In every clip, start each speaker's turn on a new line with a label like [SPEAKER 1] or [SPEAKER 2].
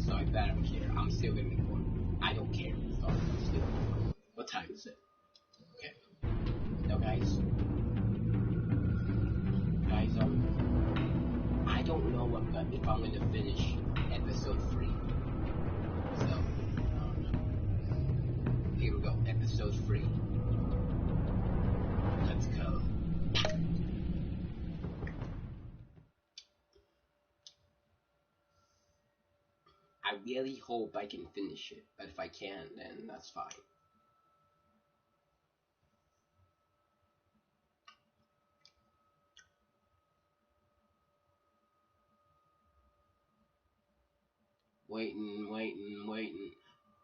[SPEAKER 1] so I don't care. I'm still gonna record. I don't care. So I'm still gonna record. What time is it? Okay. Now, guys, I don't know if I'm gonna finish episode 3. So, here we go. Episode 3. Let's go. I really hope I can finish it, but if I can, then that's fine. Waiting.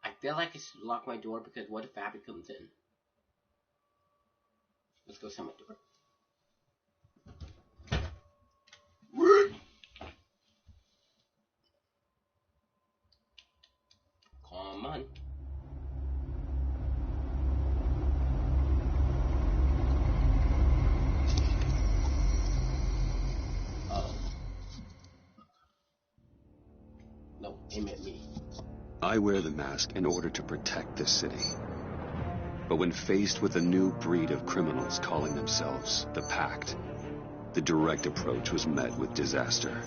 [SPEAKER 1] I feel like I should lock my door because what if Abby comes in? Let's go send my door. Come on. Oh. No, aim at me.
[SPEAKER 2] I wear the mask in order to protect this city. But when faced with a new breed of criminals calling themselves the Pact, the direct approach was met with disaster.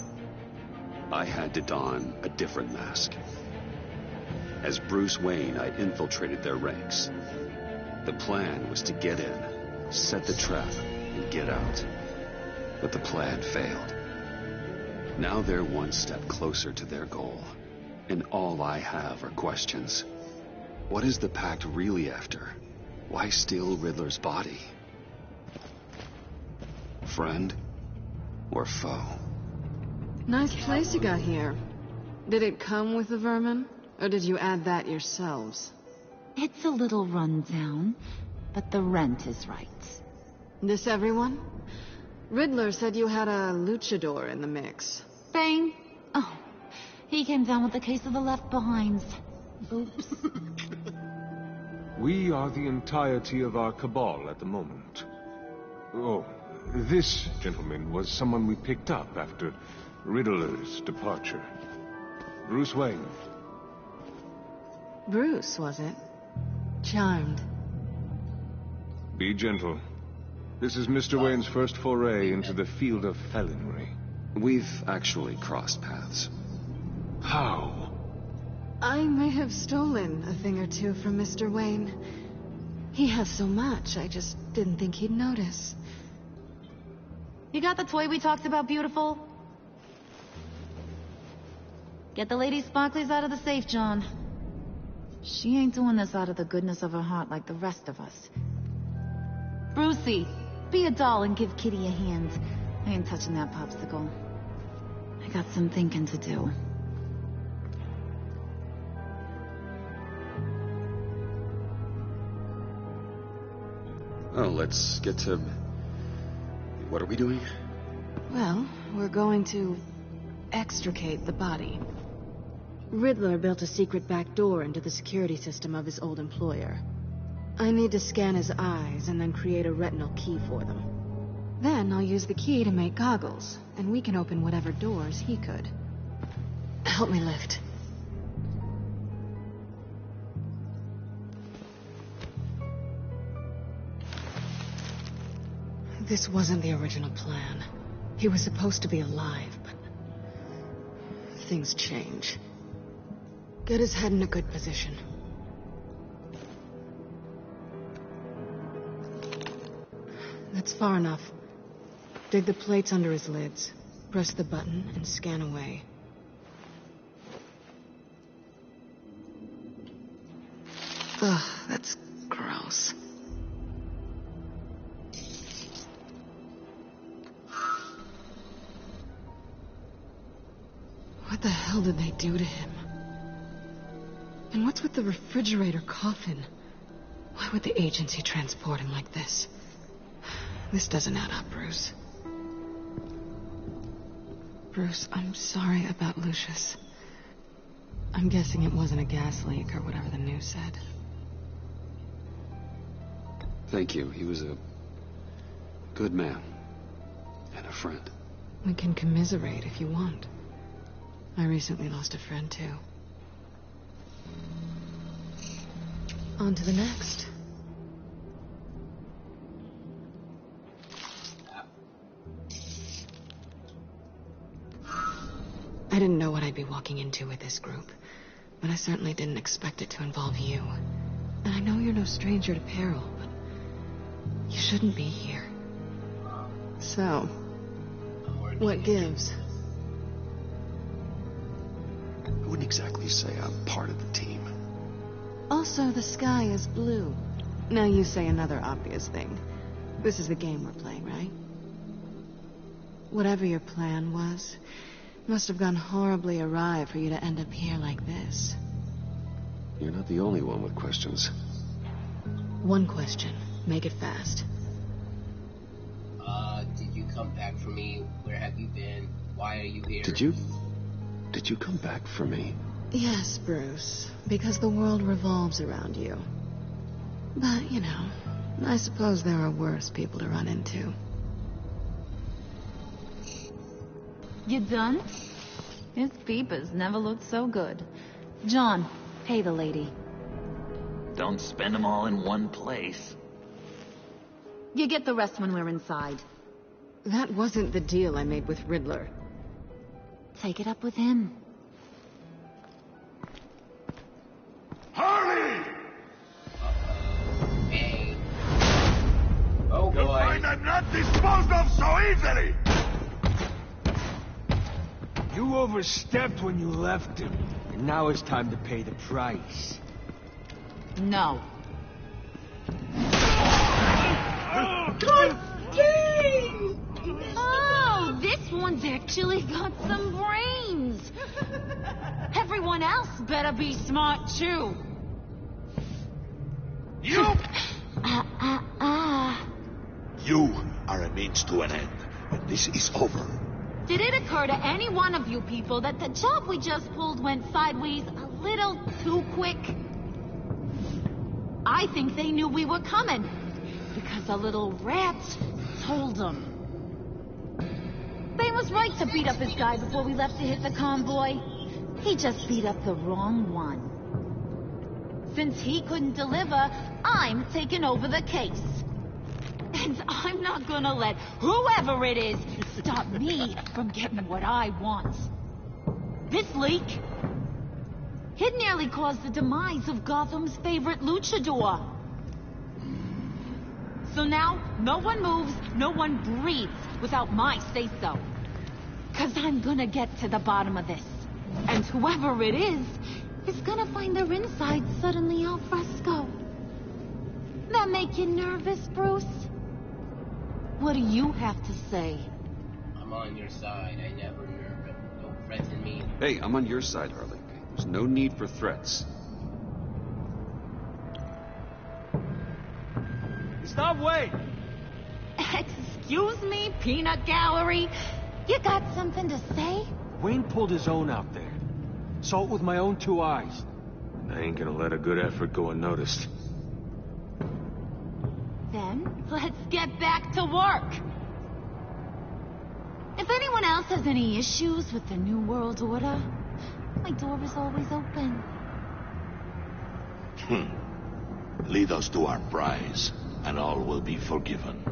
[SPEAKER 2] I had to don a different mask. As Bruce Wayne, I infiltrated their ranks. The plan was to get in, set the trap, and get out. But the plan failed. Now they're one step closer to their goal. And all I have are questions. What is the Pact really after? Why steal Riddler's body? Friend or foe?
[SPEAKER 3] Nice place you got here. Did it come with the vermin? Or did you add that yourselves?
[SPEAKER 4] It's a little run down, but the rent is right.
[SPEAKER 3] This everyone? Riddler said you had a luchador in the mix.
[SPEAKER 4] Bang! Oh, he came down with a case of the left behinds. Oops.
[SPEAKER 5] We are the entirety of our cabal at the moment. Oh, this gentleman was someone we picked up after Riddler's departure. Bruce Wayne.
[SPEAKER 3] Bruce, was it? Charmed.
[SPEAKER 5] Be gentle. This is Mr. Wayne's first foray into the field of felonry.
[SPEAKER 2] We've actually crossed paths.
[SPEAKER 5] How?
[SPEAKER 3] I may have stolen a thing or two from Mr. Wayne. He has so much, I just didn't think he'd notice.
[SPEAKER 4] You got the toy we talked about, beautiful? Get the lady sparklies out of the safe, John. She ain't doing this out of the goodness of her heart like the rest of us. Brucey, be a doll and give Kitty a hand. I ain't touching that popsicle. I got some thinking to do.
[SPEAKER 2] Oh, let's get to... What are we doing?
[SPEAKER 3] Well, we're going to extricate the body. Riddler built a secret back door into the security system of his old employer. I need to scan his eyes and then create a retinal key for them. Then I'll use the key to make goggles, and we can open whatever doors he could. Help me lift. This wasn't the original plan. He was supposed to be alive, but things change. Get his head in a good position. That's far enough. Dig the plates under his lids. Press the button and scan away. Ugh, that's gross. What the hell did they do to him? And what's with the refrigerator coffin? Why would the agency transport him like this? This doesn't add up, Bruce. Bruce, I'm sorry about Lucius. I'm guessing it wasn't a gas leak or whatever the news said.
[SPEAKER 2] Thank you. He was a good man. And a friend.
[SPEAKER 3] We can commiserate if you want. I recently lost a friend, too. On to the next. I didn't know what I'd be walking into with this group, but I certainly didn't expect it to involve you. And I know you're no stranger to peril, but you shouldn't be here. So, what gives?
[SPEAKER 2] I wouldn't exactly say I'm part of the team.
[SPEAKER 3] Also, the sky is blue. Now you say another obvious thing. This is the game we're playing, right? Whatever your plan was, must have gone horribly awry for you to end up here like this.
[SPEAKER 2] You're not the only one with questions.
[SPEAKER 3] One question. Make it fast.
[SPEAKER 1] Did you come back for me? Where have you been? Why are you here?
[SPEAKER 2] Did you come back for me?
[SPEAKER 3] Yes, Bruce. Because the world revolves around you. But, you know, I suppose there are worse people to run into.
[SPEAKER 4] You done? His peepers never looked so good. John, pay the lady.
[SPEAKER 6] Don't spend them all in one place.
[SPEAKER 4] You get the rest when we're inside.
[SPEAKER 3] That wasn't the deal I made with Riddler.
[SPEAKER 4] Take it up with him.
[SPEAKER 5] Harley!
[SPEAKER 1] Hey. Oh boy.
[SPEAKER 5] You'll find I'm not disposed of so easily!
[SPEAKER 7] You overstepped when you left him, and now it's time to pay the price.
[SPEAKER 4] No. Oh, this one's actually got some brains. Everyone else better be smart too.
[SPEAKER 5] You!
[SPEAKER 8] You are a means to an end, and this is over.
[SPEAKER 4] Did it occur to any one of you people that the job we just pulled went sideways a little too quick? I think they knew we were coming, because a little rat told them. They was right to beat up his guy before we left to hit the convoy. He just beat up the wrong one. Since he couldn't deliver, I'm taking over the case. And I'm not gonna let whoever it is stop me from getting what I want. This leak, it nearly caused the demise of Gotham's favorite luchador. So now, no one moves, no one breathes without my say-so. 'Cause I'm gonna get to the bottom of this. And whoever it is gonna find their insides suddenly al fresco. That make you nervous, Bruce? What do you have to say?
[SPEAKER 1] I'm on your side. I never nerve. Don't threaten me.
[SPEAKER 2] Hey, I'm on your side, Harley. There's no need for threats.
[SPEAKER 7] Stop, wait!
[SPEAKER 4] Excuse me, peanut gallery? You got something to say?
[SPEAKER 7] Wayne pulled his own out there. Saw it with my own 2 eyes.
[SPEAKER 5] I ain't gonna let a good effort go unnoticed.
[SPEAKER 4] Then, let's get back to work. If anyone else has any issues with the New World Order, my door is always open.
[SPEAKER 8] Lead us to our prize, and all will be forgiven.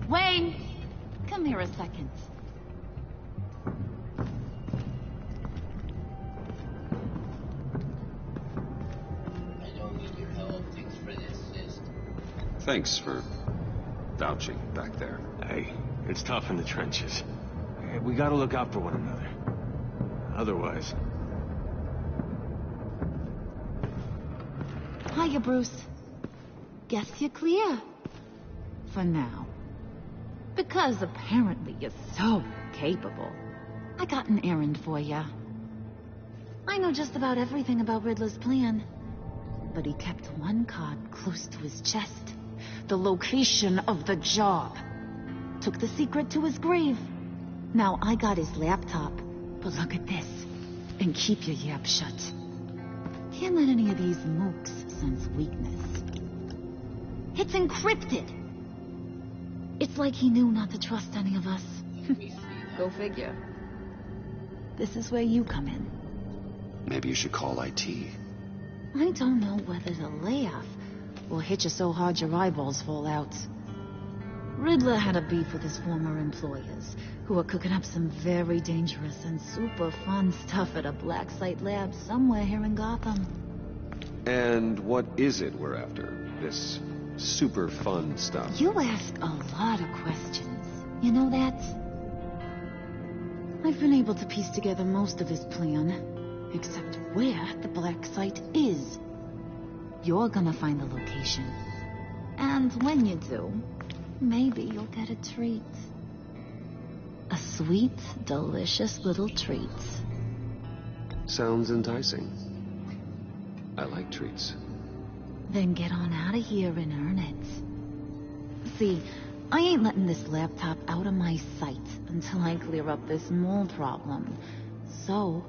[SPEAKER 4] Wayne, come here a second.
[SPEAKER 1] I don't need your help. Thanks for the assist.
[SPEAKER 2] Thanks for vouching back there.
[SPEAKER 5] Hey, it's tough in the trenches. We gotta look out for one another. Otherwise...
[SPEAKER 4] Hiya, Bruce. Guess you're clear. For now. Because apparently you're so capable. I got an errand for you. I know just about everything about Riddler's plan. But he kept one card close to his chest. The location of the job. Took the secret to his grave. Now I got his laptop. But look at this. And keep your yap shut. Can't let any of these mooks sense weakness. It's encrypted. It's like he knew not to trust any of us. Go figure. This is where you come in.
[SPEAKER 2] Maybe you should call IT.
[SPEAKER 4] I don't know whether to laugh or hit you so hard your eyeballs fall out. Riddler had a beef with his former employers, who were cooking up some very dangerous and super fun stuff at a black site lab somewhere here in Gotham.
[SPEAKER 2] And what is it we're after? This super fun stuff?
[SPEAKER 4] You ask a lot of questions. You know that? I've been able to piece together most of his plan, except where the black site is. You're gonna find the location. And when you do, maybe you'll get a treat. A sweet, delicious little treat.
[SPEAKER 2] Sounds enticing. I like treats.
[SPEAKER 4] Then get on out of here and earn it. See, I ain't letting this laptop out of my sight until I clear up this mole problem. So,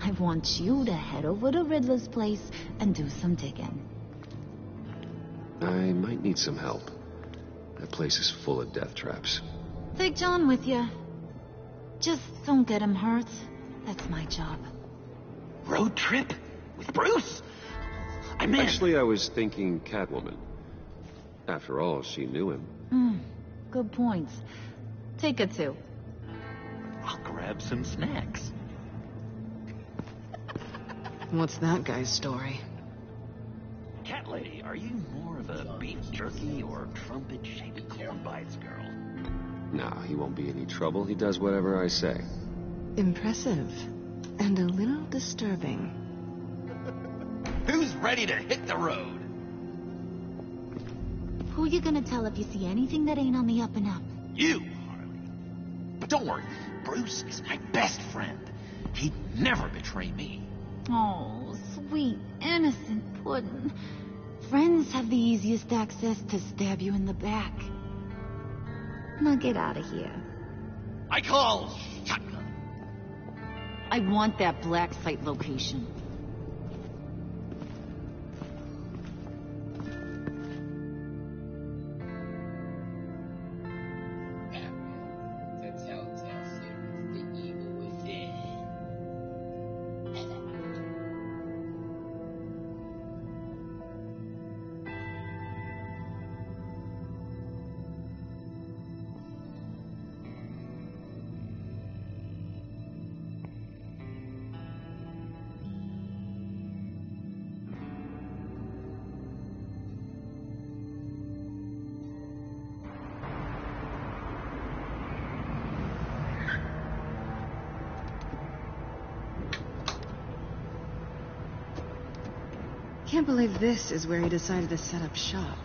[SPEAKER 4] I want you to head over to Riddler's place and do some digging.
[SPEAKER 2] I might need some help. That place is full of death traps.
[SPEAKER 4] Take John with you. Just don't get him hurt. That's my job.
[SPEAKER 6] Road trip? With Bruce? I'm in.
[SPEAKER 2] Actually, I was thinking Catwoman. After all, she knew him.
[SPEAKER 4] Good point. Take her too.
[SPEAKER 6] I'll grab some snacks.
[SPEAKER 3] What's that guy's story?
[SPEAKER 6] Cat lady, are you more of a beef jerky or trumpet-shaped corn bites girl?
[SPEAKER 2] Nah, he won't be any trouble. He does whatever I say.
[SPEAKER 3] Impressive. And a little disturbing.
[SPEAKER 6] Who's ready to hit the road?
[SPEAKER 4] Who you gonna tell if you see anything that ain't on the up and up?
[SPEAKER 6] You, Harley. But don't worry, Bruce is my best friend. He'd never betray me.
[SPEAKER 4] Oh, sweet, innocent puddin'. Friends have the easiest access to stab you in the back. Now get out of here.
[SPEAKER 6] I call shotgun.
[SPEAKER 4] I want that black site location.
[SPEAKER 3] Can't believe this is where he decided to set up shop.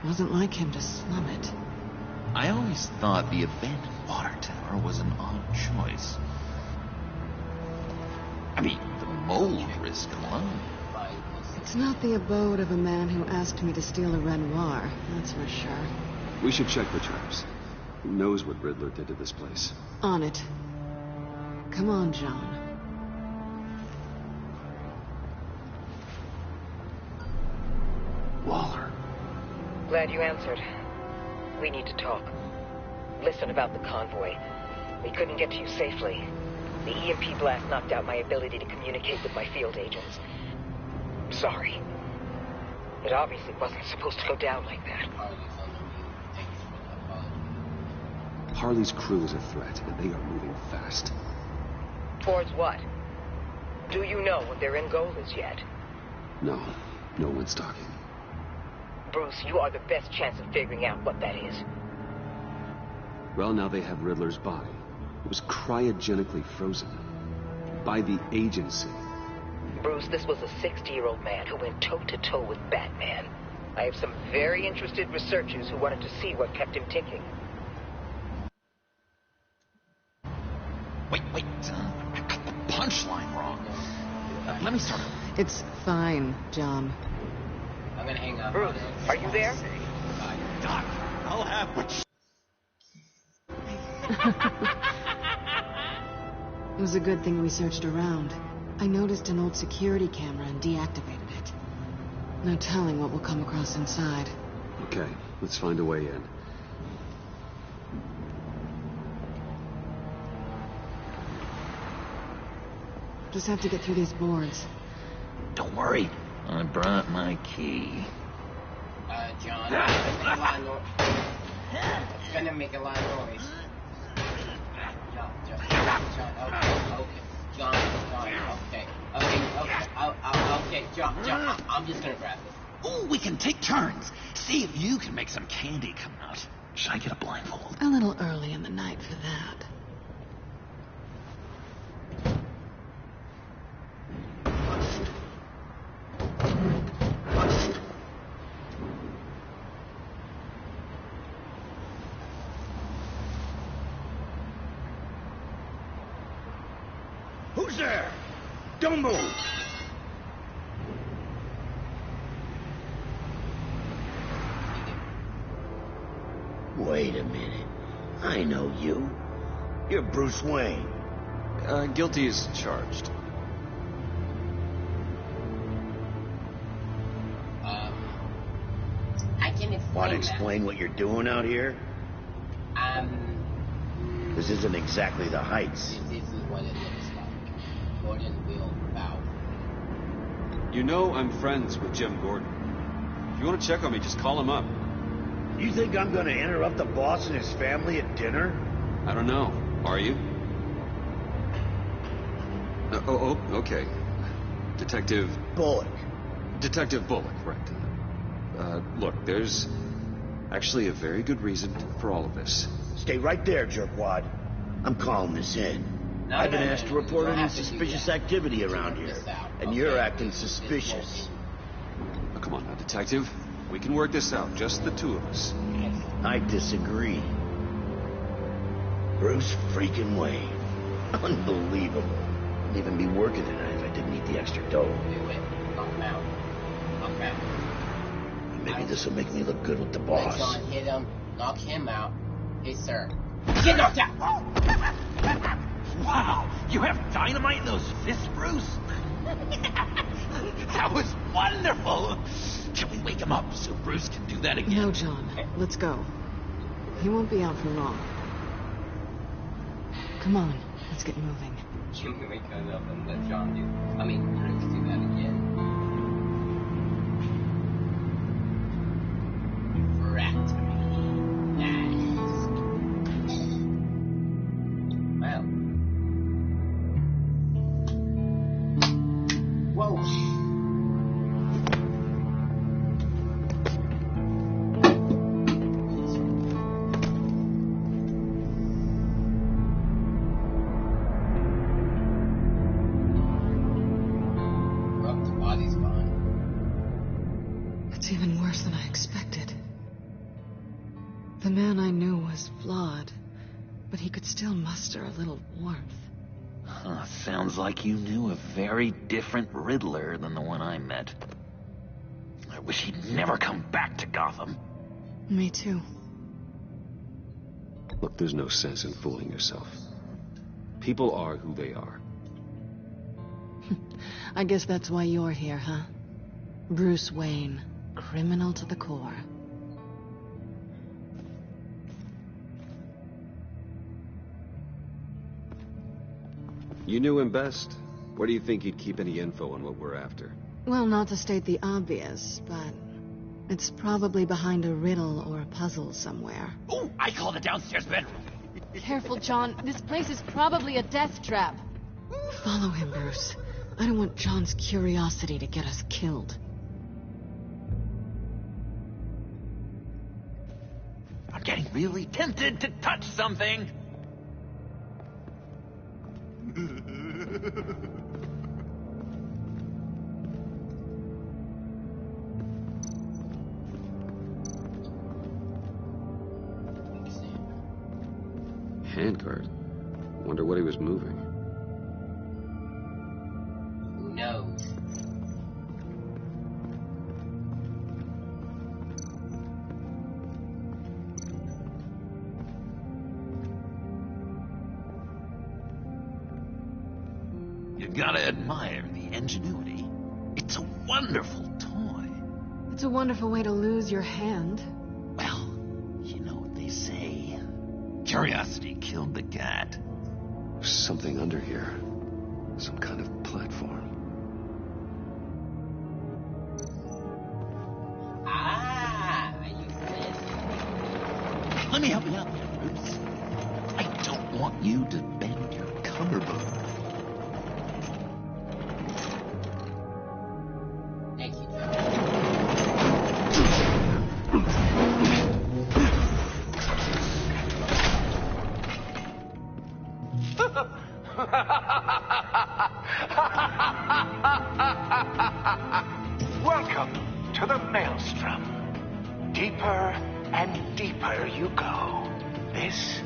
[SPEAKER 3] Wasn't like him to slum it.
[SPEAKER 6] I always thought the abandoned water tower was an odd choice. I mean, the mold risk alone.
[SPEAKER 3] It's not the abode of a man who asked me to steal a Renoir, that's for sure.
[SPEAKER 2] We should check the traps. Who knows what Riddler did to this place?
[SPEAKER 3] On it. Come on, John.
[SPEAKER 2] Waller.
[SPEAKER 9] Glad you answered. We need to talk. Listen about the convoy. We couldn't get to you safely. The EMP blast knocked out my ability to communicate with my field agents. Sorry. It obviously wasn't supposed to go down like that.
[SPEAKER 2] Harley's crew is a threat, and they are moving fast.
[SPEAKER 9] Towards what? Do you know what their end goal is yet?
[SPEAKER 2] No one's talking.
[SPEAKER 9] Bruce, you are the best chance of figuring out what that is.
[SPEAKER 2] Well, now they have Riddler's body. It was cryogenically frozen. By the agency.
[SPEAKER 9] Bruce, this was a 60-year-old man who went toe-to-toe with Batman. I have some very interested researchers who wanted to see what kept him ticking.
[SPEAKER 6] Wait, I got the punchline wrong. Let me start over.
[SPEAKER 3] It's fine, John.
[SPEAKER 1] I'm gonna hang up.
[SPEAKER 9] Bruce, are you there?
[SPEAKER 6] Doc, I'll have what
[SPEAKER 3] It was a good thing we searched around. I noticed an old security camera and deactivated it. No telling what we'll come across inside.
[SPEAKER 2] Okay, let's find a way in.
[SPEAKER 3] Just have to get through these boards.
[SPEAKER 6] Don't worry, I brought my key.
[SPEAKER 1] John, gonna make a lot of noise. John, okay. John, okay, John, I'm just gonna grab this.
[SPEAKER 6] Oh, we can take turns. See if you can make some candy come out. Should I get a blindfold?
[SPEAKER 3] A little early in the night for that.
[SPEAKER 7] Who's there? Don't move! Wait a minute. I know you. You're Bruce Wayne.
[SPEAKER 2] Guilty as charged.
[SPEAKER 1] I can explain.
[SPEAKER 7] Want to explain what you're doing out here? This isn't exactly the Heights.
[SPEAKER 1] This is what it looks like. Gordon will bow.
[SPEAKER 2] You know I'm friends with Jim Gordon. If you want to check on me, just call him up.
[SPEAKER 7] You think I'm gonna interrupt the boss and his family at dinner?
[SPEAKER 2] I don't know. Are you? Okay. Detective
[SPEAKER 7] Bullock.
[SPEAKER 2] Right. Look, there's actually a very good reason for all of this.
[SPEAKER 7] Stay right there, jerkwad. I'm calling this in. I've been asked to report any suspicious activity around here, and you're acting suspicious.
[SPEAKER 2] Oh, come on now, Detective. We can work this out, just the two of us.
[SPEAKER 7] I disagree. Bruce freaking Wayne. Unbelievable. I'd even be working tonight if I didn't need the extra dough.
[SPEAKER 1] Do it. Knock him out. Knock him out.
[SPEAKER 7] Maybe this will make me look good with the boss.
[SPEAKER 1] John, hit him. Knock him out. Hey, sir. Get knocked out!
[SPEAKER 6] Wow, you have dynamite in those fists, Bruce? That was wonderful! Can we wake him up so Bruce can do that again?
[SPEAKER 3] No, John. Let's go. He won't be out for long. Come on, let's get moving.
[SPEAKER 1] Can we wake him up and let John do... Bruce do that again? Rat. Nice. Well. Whoa.
[SPEAKER 3] It's even worse than I expected. The man I knew was flawed, but he could still muster a little warmth.
[SPEAKER 6] Sounds like you knew a very different Riddler than the one I met. I wish he'd never come back to Gotham.
[SPEAKER 3] Me too.
[SPEAKER 2] Look, there's no sense in fooling yourself. People are who they are.
[SPEAKER 3] I guess that's why you're here, huh? Bruce Wayne, criminal to the core.
[SPEAKER 2] You knew him best. Where do you think he'd keep any info on what we're after?
[SPEAKER 3] Well, not to state the obvious, but it's probably behind a riddle or a puzzle somewhere.
[SPEAKER 6] Oh, I call the downstairs bedroom.
[SPEAKER 10] Careful, John. This place is probably a death trap.
[SPEAKER 3] Follow him, Bruce. I don't want John's curiosity to get us killed.
[SPEAKER 6] I'm getting really tempted to touch something.
[SPEAKER 2] Handcart. Wonder what he was moving.
[SPEAKER 1] Who knows?
[SPEAKER 6] You gotta admire the ingenuity. It's a wonderful toy.
[SPEAKER 3] It's a wonderful way to lose your hand.
[SPEAKER 6] Well, you know what they say. Curiosity killed the cat.
[SPEAKER 2] There's something under here. Some kind of platform.
[SPEAKER 6] Let me help you out there, Bruce. I don't want you to bend your collarbone.
[SPEAKER 1] Thank you,
[SPEAKER 11] Welcome to the Maelstrom. Deeper and deeper you go. This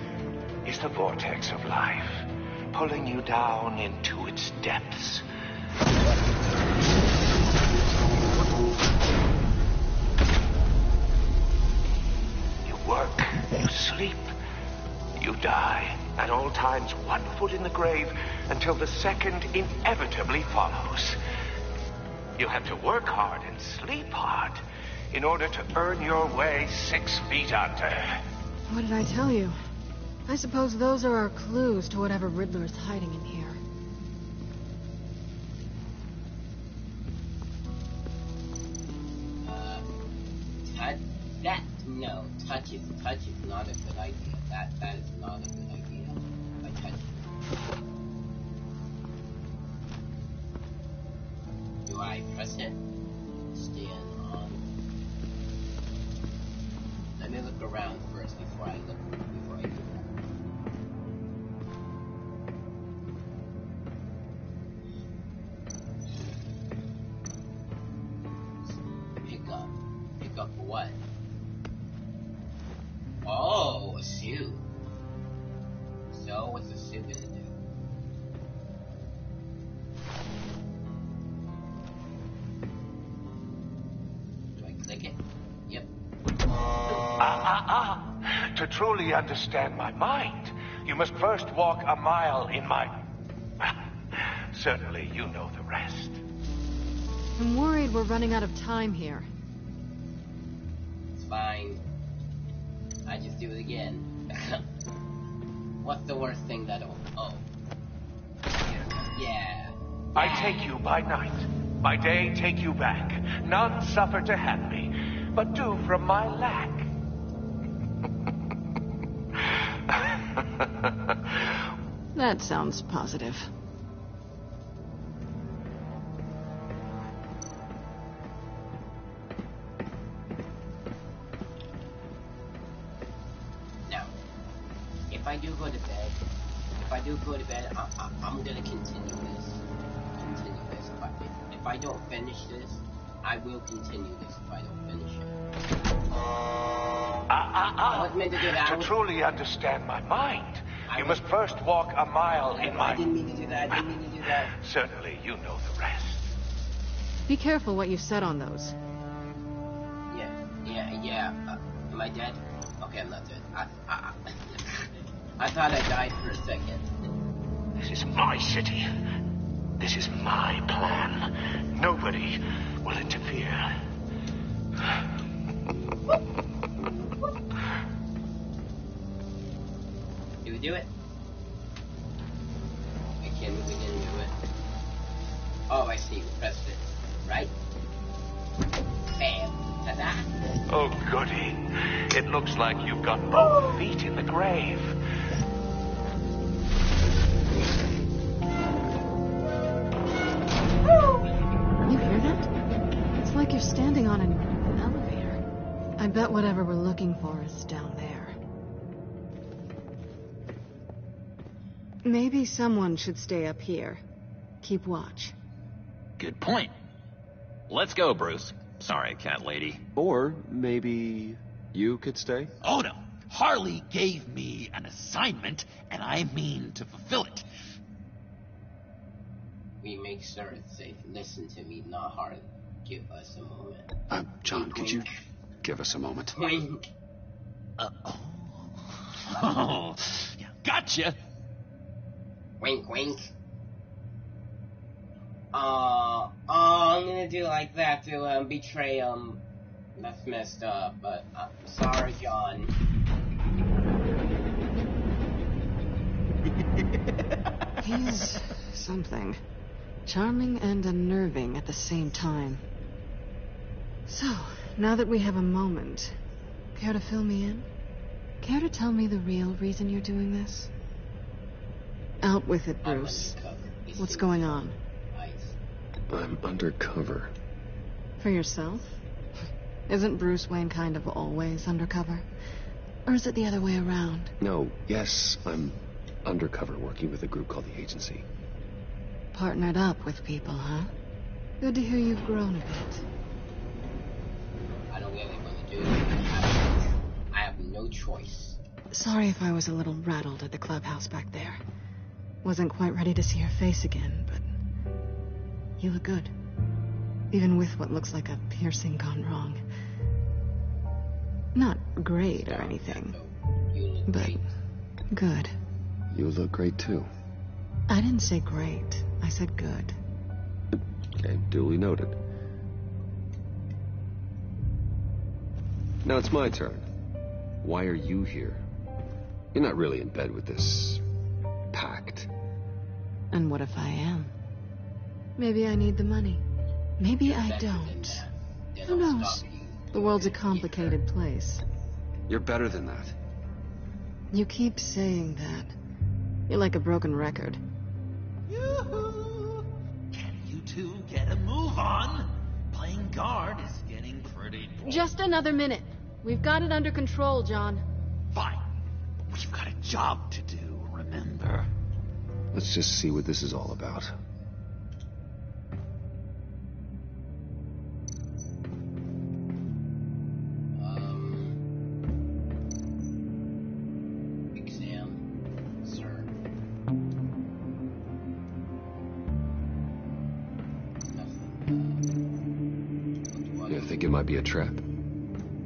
[SPEAKER 11] is the vortex of life, pulling you down into its depths. You work, you sleep, you die. At all times, 1 foot in the grave until the second inevitably follows. You have to work hard and sleep hard in order to earn your way 6 feet under.
[SPEAKER 3] What did I tell you? I suppose those are our clues to whatever Riddler's hiding in here.
[SPEAKER 1] Touch is not a good idea. That is not a good idea. I touch it. Do I press it? Stand on. Let me look around first before I do that. Pick up what? Oh, a suit. So what's the suit gonna do? Do I click it? Yep.
[SPEAKER 11] To truly understand my mind, you must first walk a mile in my... Certainly, you know the rest.
[SPEAKER 3] I'm worried we're running out of time here.
[SPEAKER 1] It's fine. I just do it again. What's the worst thing that'll... Oh. Yeah.
[SPEAKER 11] I take you by night. By day, take you back. None suffer to have me, but do from my lack.
[SPEAKER 3] That sounds positive.
[SPEAKER 1] Now, if I do go to bed, I'm gonna continue this. If I don't finish this, I will continue this if I don't finish it. I was meant to do that.
[SPEAKER 11] To truly understand my mind, you must first walk a mile in my...
[SPEAKER 1] I didn't mean to do that.
[SPEAKER 11] Certainly, you know the rest.
[SPEAKER 3] Be careful what you said on those.
[SPEAKER 1] Yeah. Am I dead? Okay, I'm not dead. I thought I died for a second.
[SPEAKER 11] This is my city. This is my plan. Nobody will interfere.
[SPEAKER 1] Did we do it? We didn't do it. Oh, I see. We pressed it. Right? Bam. Ta-da.
[SPEAKER 11] Oh, goody. It looks like you've got both feet in the grave.
[SPEAKER 3] You hear that? It's like you're standing on an elevator. I bet whatever we're looking for is down there. Maybe someone should stay up here. Keep watch.
[SPEAKER 6] Good point. Let's go, Bruce. Sorry, cat lady.
[SPEAKER 2] Or maybe you could stay?
[SPEAKER 6] Oh, no. Harley gave me an assignment, and I mean to fulfill it.
[SPEAKER 1] We make sure it's safe. Listen to me, not hard. Give us a moment.
[SPEAKER 2] John, could you give us a moment?
[SPEAKER 1] Wink.
[SPEAKER 6] Oh, yeah, gotcha.
[SPEAKER 1] Wink, wink. I'm gonna do like that to betray That's messed up, but I'm sorry, John.
[SPEAKER 3] He's something. Charming and unnerving at the same time. So, now that we have a moment, care to fill me in? Care to tell me the real reason you're doing this? Out with it, Bruce. What's going on?
[SPEAKER 2] I'm undercover.
[SPEAKER 3] For yourself? Isn't Bruce Wayne kind of always undercover? Or is it the other way around?
[SPEAKER 2] No, yes, I'm undercover working with a group called the Agency.
[SPEAKER 3] Partnered up with people, huh? Good to hear you've grown a bit.
[SPEAKER 1] I don't really want to do it. I have no choice.
[SPEAKER 3] Sorry if I was a little rattled at the clubhouse back there. Wasn't quite ready to see your face again, but you look good. Even with what looks like a piercing gone wrong. Not great or anything, but good.
[SPEAKER 2] You look great too.
[SPEAKER 3] I didn't say great. I said good.
[SPEAKER 2] Okay, duly noted. Now it's my turn. Why are you here? You're not really in bed with this pact.
[SPEAKER 3] And what if I am? Maybe I need the money. Maybe I don't. Who knows? The world's a complicated place.
[SPEAKER 2] You're better than that.
[SPEAKER 3] You keep saying that. You're like a broken record.
[SPEAKER 6] Yoo-hoo! Can you two get a move on? Playing guard is getting pretty boring.
[SPEAKER 10] Just another minute. We've got it under control, John.
[SPEAKER 6] Fine. We've got a job to do, remember?
[SPEAKER 2] Let's just see what this is all about.
[SPEAKER 1] Exam, sir.
[SPEAKER 2] You think it might be a trap?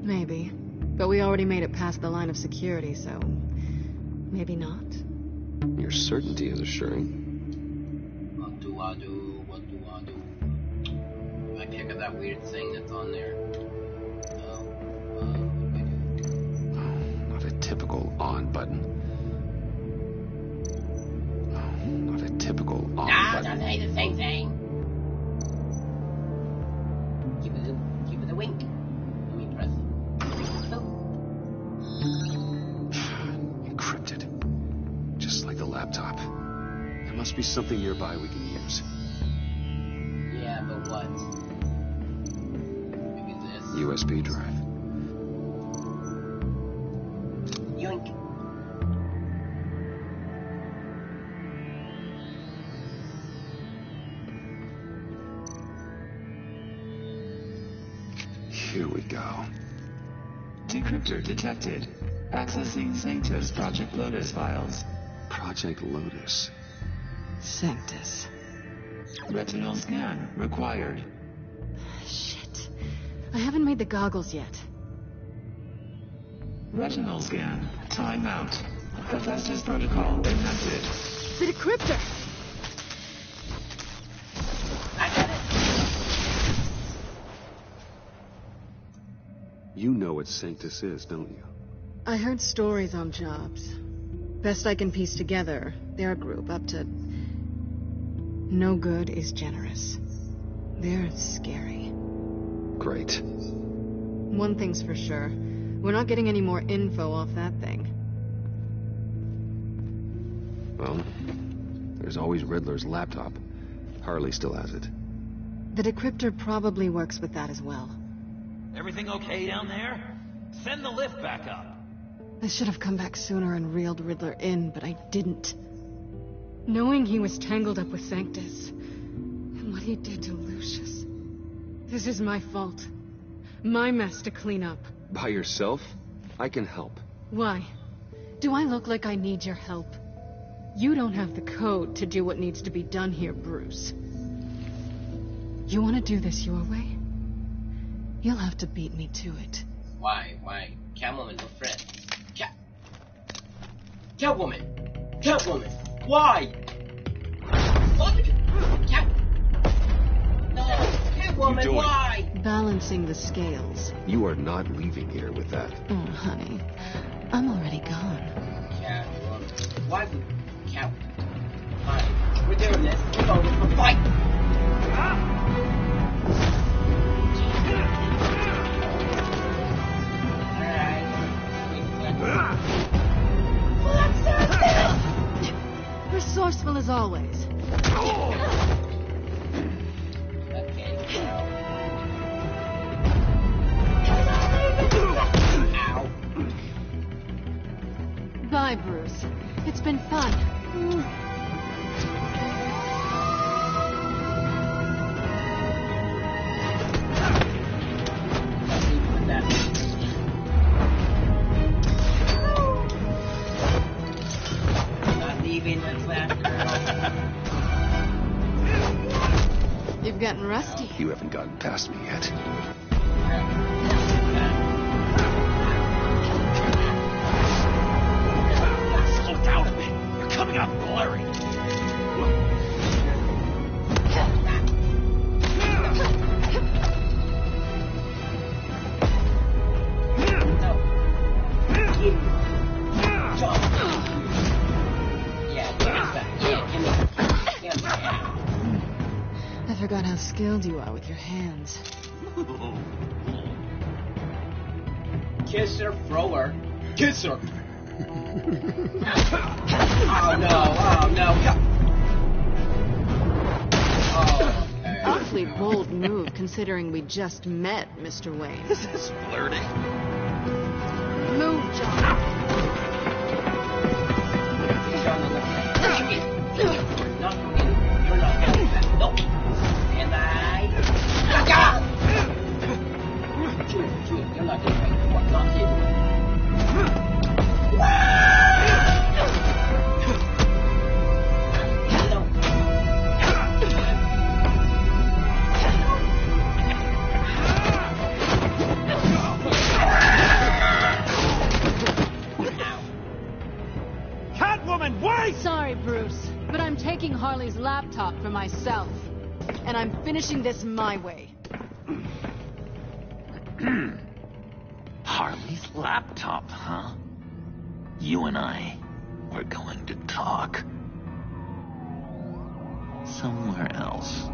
[SPEAKER 3] Maybe. But we already made it past the line of security, so maybe not.
[SPEAKER 2] Your certainty is assuring.
[SPEAKER 1] What do I do? What do I do? I pick up that weird thing that's on there. What do I do?
[SPEAKER 2] Oh, not a typical on button. Oh, not a typical on button.
[SPEAKER 1] Doesn't say the same thing. Give it a wink. Let me press it.
[SPEAKER 2] Encrypted. Just like the laptop. There must be something nearby we can use.
[SPEAKER 1] Yeah, but what? Maybe this.
[SPEAKER 2] USB drive.
[SPEAKER 1] Yoink.
[SPEAKER 2] Here we go.
[SPEAKER 12] Decryptor detected. Accessing Sanctus Project Lotus files.
[SPEAKER 2] Project Lotus.
[SPEAKER 3] Sanctus.
[SPEAKER 12] Retinal scan required.
[SPEAKER 3] Shit. I haven't made the goggles yet.
[SPEAKER 12] Retinal scan. Timeout. Hephaestus protocol enacted.
[SPEAKER 3] The decryptor!
[SPEAKER 1] I got it.
[SPEAKER 2] You know what Sanctus is, don't you?
[SPEAKER 3] I heard stories on jobs. Best I can piece together, they're a group up to... No good is generous. They're scary.
[SPEAKER 2] Great.
[SPEAKER 3] One thing's for sure. We're not getting any more info off that thing.
[SPEAKER 2] Well, there's always Riddler's laptop. Harley still has it.
[SPEAKER 3] The decryptor probably works with that as well.
[SPEAKER 6] Everything okay down there? Send the lift back up.
[SPEAKER 3] I should have come back sooner and reeled Riddler in, but I didn't. Knowing he was tangled up with Sanctus, and what he did to Lucius. This is my fault. My mess to clean up.
[SPEAKER 2] By yourself? I can help.
[SPEAKER 3] Why? Do I look like I need your help? You don't have the code to do what needs to be done here, Bruce. You want to do this your way? You'll have to beat me to it.
[SPEAKER 1] Why? Catwoman, we're friends. Catwoman! Catwoman! Why? What? No! Catwoman, why?
[SPEAKER 3] Balancing the scales.
[SPEAKER 2] You are not leaving here with that.
[SPEAKER 3] Oh, honey. I'm already gone.
[SPEAKER 1] Catwoman. Why would Catwoman? Fine. We're doing this. We're going for a fight.
[SPEAKER 3] Resourceful as always. Bye, Bruce. It's been fun.
[SPEAKER 1] Not leaving that flat girl.
[SPEAKER 3] You've gotten rusty.
[SPEAKER 2] You haven't gotten past me yet.
[SPEAKER 6] Slow down a bit. You're coming out blurry.
[SPEAKER 3] I forgot how skilled you are with your hands.
[SPEAKER 1] Kiss her, throw her. Kiss her. Oh no, oh no. Oh, okay.
[SPEAKER 3] Awfully bold move considering we just met, Mr. Wayne.
[SPEAKER 6] This is flirty.
[SPEAKER 3] Move, John.
[SPEAKER 1] Not for me. You're not getting that. Nope. And Shoot. You're not getting that. What? Not getting
[SPEAKER 11] Catwoman, wait!
[SPEAKER 10] Sorry, Bruce, but I'm taking Harley's laptop for myself. And I'm finishing this my way.
[SPEAKER 6] Harley's laptop, huh? You and I are going to talk. Somewhere else.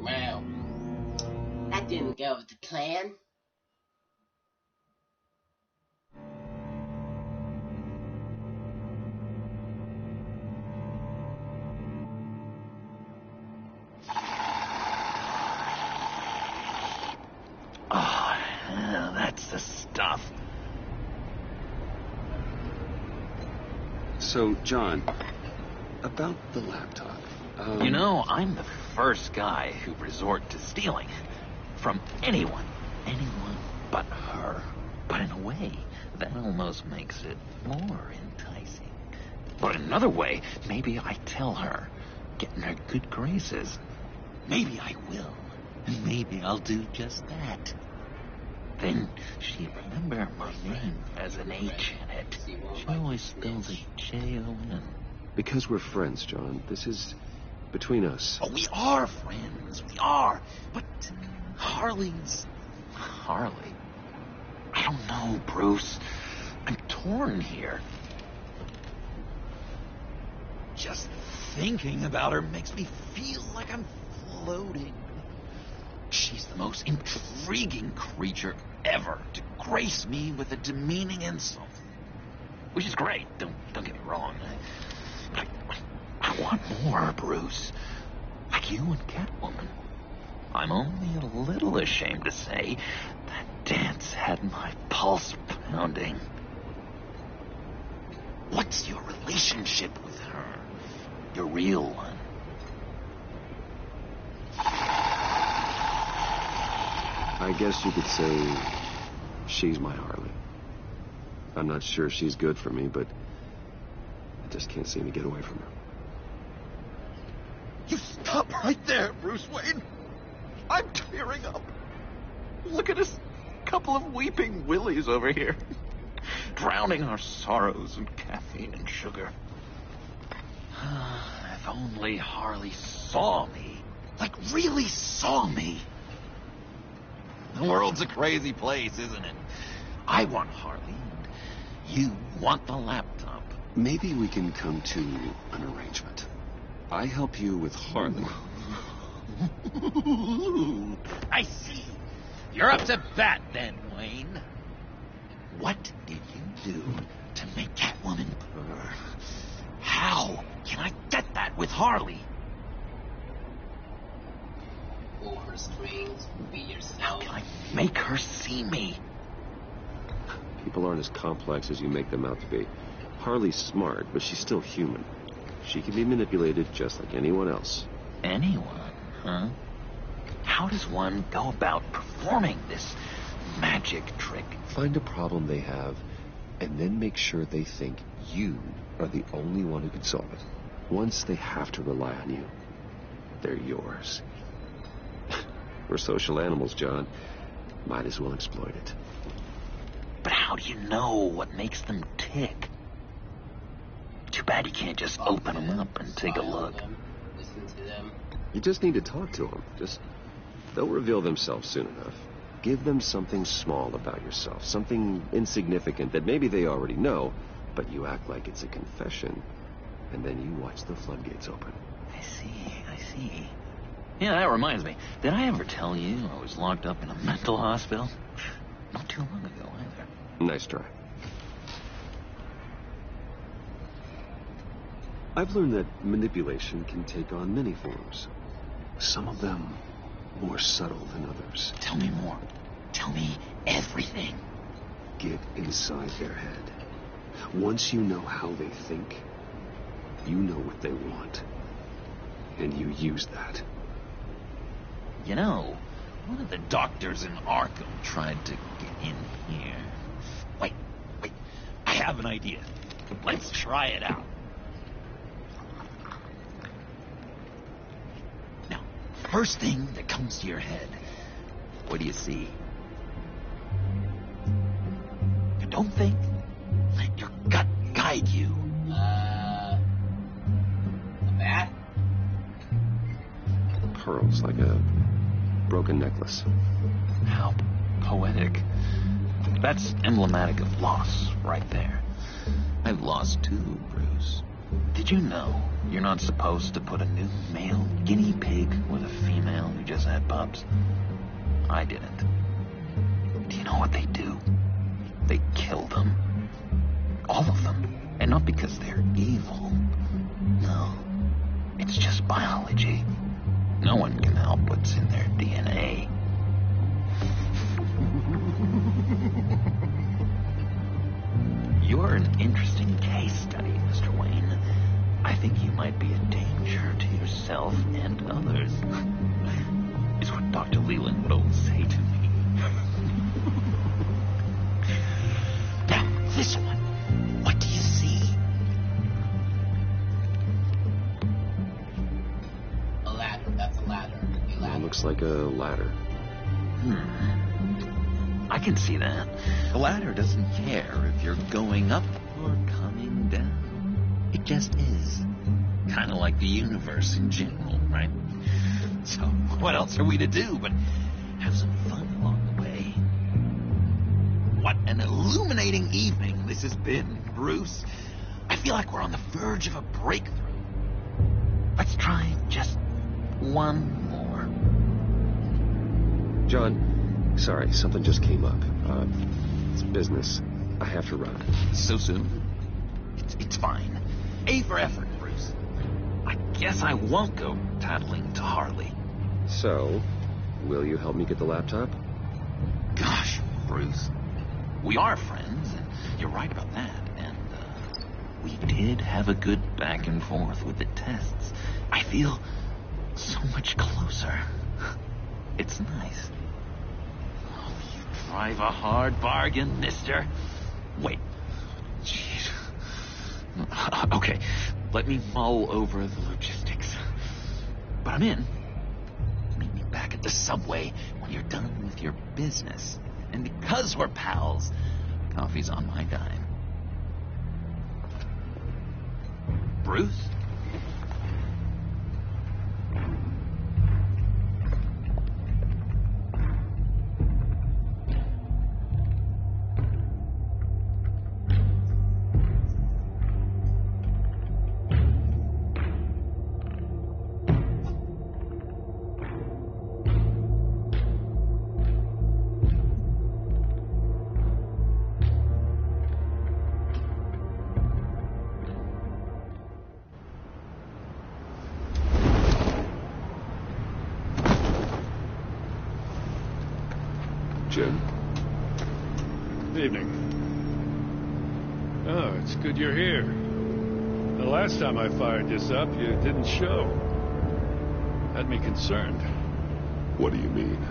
[SPEAKER 1] Well, that didn't go as the plan.
[SPEAKER 6] Oh, yeah, that's the stuff.
[SPEAKER 2] So, John, about the laptop.
[SPEAKER 6] You know, I'm the first guy who resort to stealing. From anyone but her. But in a way, that almost makes it more enticing. But another way, maybe I tell her, get in her good graces. Maybe I will. And maybe I'll do just that. Then she'd remember my name as an H in it. She always spells it Jon.
[SPEAKER 2] Because we're friends, John. This is between us.
[SPEAKER 6] Oh, we are friends. We are. But Harley's... Harley? I don't know, Bruce. I'm torn here. Just thinking about her makes me feel like I'm floating. She's the most intriguing creature ever to grace me with a demeaning insult. Which is great, don't get me wrong. I want more, Bruce. Like you and Catwoman. I'm only a little ashamed to say that dance had my pulse pounding. What's your relationship with her? Your real one?
[SPEAKER 2] I guess you could say she's my Harley. I'm not sure she's good for me, but I just can't seem to get away from her.
[SPEAKER 6] You stop right there, Bruce Wayne. I'm tearing up. Look at us, couple of weeping willies over here. Drowning our sorrows in caffeine and sugar. If only Harley saw me. Like, really saw me. The world's a crazy place, isn't it? I want Harley, and you want the laptop.
[SPEAKER 2] Maybe we can come to an arrangement. I help you with Harley.
[SPEAKER 6] I see. You're up to bat then, Wayne. What did you do to make Catwoman purr? How can I get that with Harley?
[SPEAKER 1] Pull her strings, be yourself.
[SPEAKER 6] How can I make her see me?
[SPEAKER 13] People aren't as complex as you make them out to be. Harley's smart, but she's still human. She can be manipulated just like anyone else.
[SPEAKER 6] Anyone, huh? How does one go about performing this magic trick?
[SPEAKER 13] Find a problem they have, and then make sure they think you are the only one who can solve it. Once they have to rely on you, they're yours. We're social animals, John. Might as well exploit it.
[SPEAKER 6] But how do you know what makes them tick? Too bad you can't just open them up and take a look.
[SPEAKER 1] Listen to them.
[SPEAKER 13] You just need to talk to them. They'll reveal themselves soon enough. Give them something small about yourself, something insignificant that maybe they already know, but you act like it's a confession, and then you watch the floodgates open.
[SPEAKER 6] I see. Yeah, that reminds me. Did I ever tell you I was locked up in a mental hospital? Not too long ago, either.
[SPEAKER 13] Nice try. I've learned that manipulation can take on many forms. Some of them more subtle than others.
[SPEAKER 6] Tell me more. Tell me everything.
[SPEAKER 13] Get inside their head. Once you know how they think, you know what they want. And you use that.
[SPEAKER 6] You know, one of the doctors in Arkham tried to get in here. Wait. I have an idea. Let's try it out. Now, first thing that comes to your head, what do you see? You don't think? Let your gut guide you.
[SPEAKER 1] A bat?
[SPEAKER 13] Pearls, like a broken necklace.
[SPEAKER 6] How poetic. That's emblematic of loss, right there. I've lost too, Bruce. Did you know you're not supposed to put a new male guinea pig with a female who just had pups? I didn't. Do you know what they do? They kill them. All of them. And not because they're evil. No. It's just biology. No one can help what's in their DNA. You're an interesting case study, Mr. Wayne. I think you might be a danger to yourself and others. Is what Dr. Leland would always say to me. Now, this one. What do you see?
[SPEAKER 1] A ladder. That's a ladder.
[SPEAKER 13] It looks like a ladder.
[SPEAKER 6] I can see that. The ladder doesn't care if you're going up or coming down. It just is. Kind of like the universe in general, right? So, what else are we to do but have some fun along the way? What an illuminating evening this has been, Bruce. I feel like we're on the verge of a breakthrough. Let's try just one more.
[SPEAKER 13] John, sorry, something just came up. It's business. I have to run.
[SPEAKER 6] So soon? It's fine. A for effort, Bruce. I guess I won't go tattling to Harley.
[SPEAKER 13] So, will you help me get the laptop?
[SPEAKER 6] Gosh, Bruce. We are friends, and you're right about that. And, we did have a good back and forth with the tests. I feel so much closer. It's nice. Oh, you drive a hard bargain, mister. Wait. Jeez. Okay, let me mull over the logistics. But I'm in. Meet me back at the subway when you're done with your business. And because we're pals, coffee's on my dime. Bruce?
[SPEAKER 2] Jim?
[SPEAKER 14] Evening. Oh, it's good you're here. The last time I fired this up, you didn't show. Had me concerned.
[SPEAKER 2] What do you mean?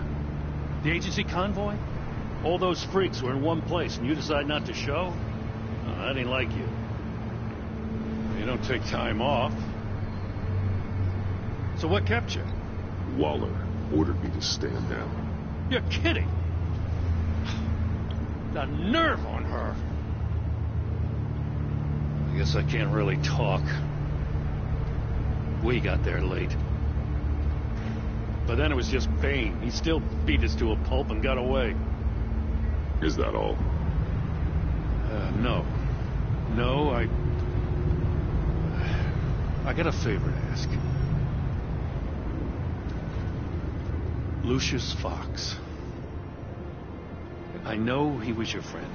[SPEAKER 14] The agency convoy? All those freaks were in one place, and you decide not to show? Oh, that ain't like you. You don't take time off. So what kept you?
[SPEAKER 2] Waller ordered me to stand down.
[SPEAKER 14] You're kidding! The nerve on her! I guess I can't really talk. We got there late. But then it was just Bane. He still beat us to a pulp and got away.
[SPEAKER 2] Is that all?
[SPEAKER 14] No. No, I got a favor to ask. Lucius Fox. I know he was your friend,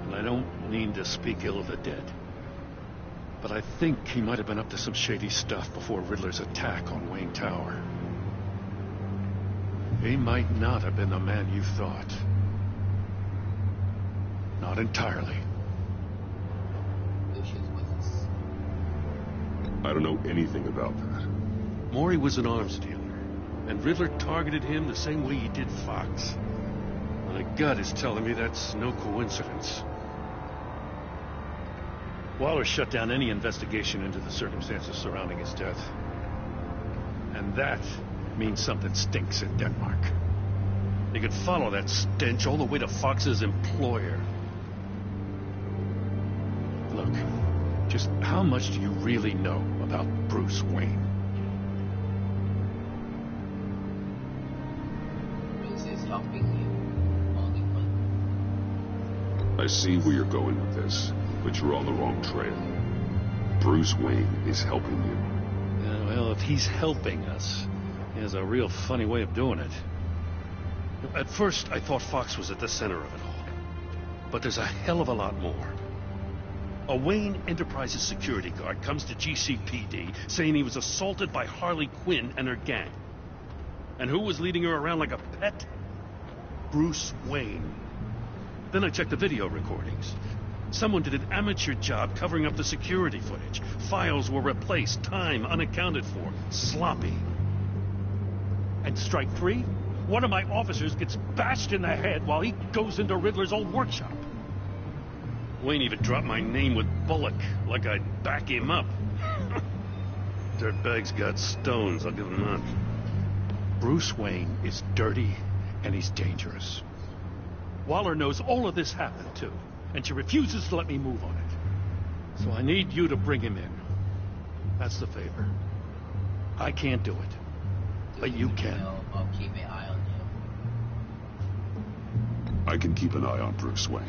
[SPEAKER 14] and I don't mean to speak ill of the dead. But I think he might have been up to some shady stuff before Riddler's attack on Wayne Tower. He might not have been the man you thought. Not entirely.
[SPEAKER 2] I don't know anything about that.
[SPEAKER 14] Maury was an arms dealer, and Riddler targeted him the same way he did Fox. My gut is telling me that's no coincidence. Waller shut down any investigation into the circumstances surrounding his death. And that means something stinks in Denmark. You could follow that stench all the way to Fox's employer. Look, just how much do you really know about Bruce Wayne?
[SPEAKER 1] Bruce is helping you.
[SPEAKER 2] I see where you're going with this, but you're on the wrong trail. Bruce Wayne is helping you.
[SPEAKER 14] Yeah, well, if he's helping us, he has a real funny way of doing it. At first, I thought Fox was at the center of it all. But there's a hell of a lot more. A Wayne Enterprises security guard comes to GCPD saying he was assaulted by Harley Quinn and her gang. And who was leading her around like a pet? Bruce Wayne. Then I checked the video recordings. Someone did an amateur job covering up the security footage. Files were replaced, time unaccounted for, sloppy. And strike three? One of my officers gets bashed in the head while he goes into Riddler's old workshop. Wayne even dropped my name with Bullock, like I'd back him up. Dirtbag's got stones, I'll give him that. Bruce Wayne is dirty, and he's dangerous. Waller knows all of this happened, too, and she refuses to let me move on it. So I need you to bring him in. That's the favor. I can't do it, but you can.
[SPEAKER 1] I'll keep an eye on you.
[SPEAKER 2] I can keep an eye on Bruce Wayne.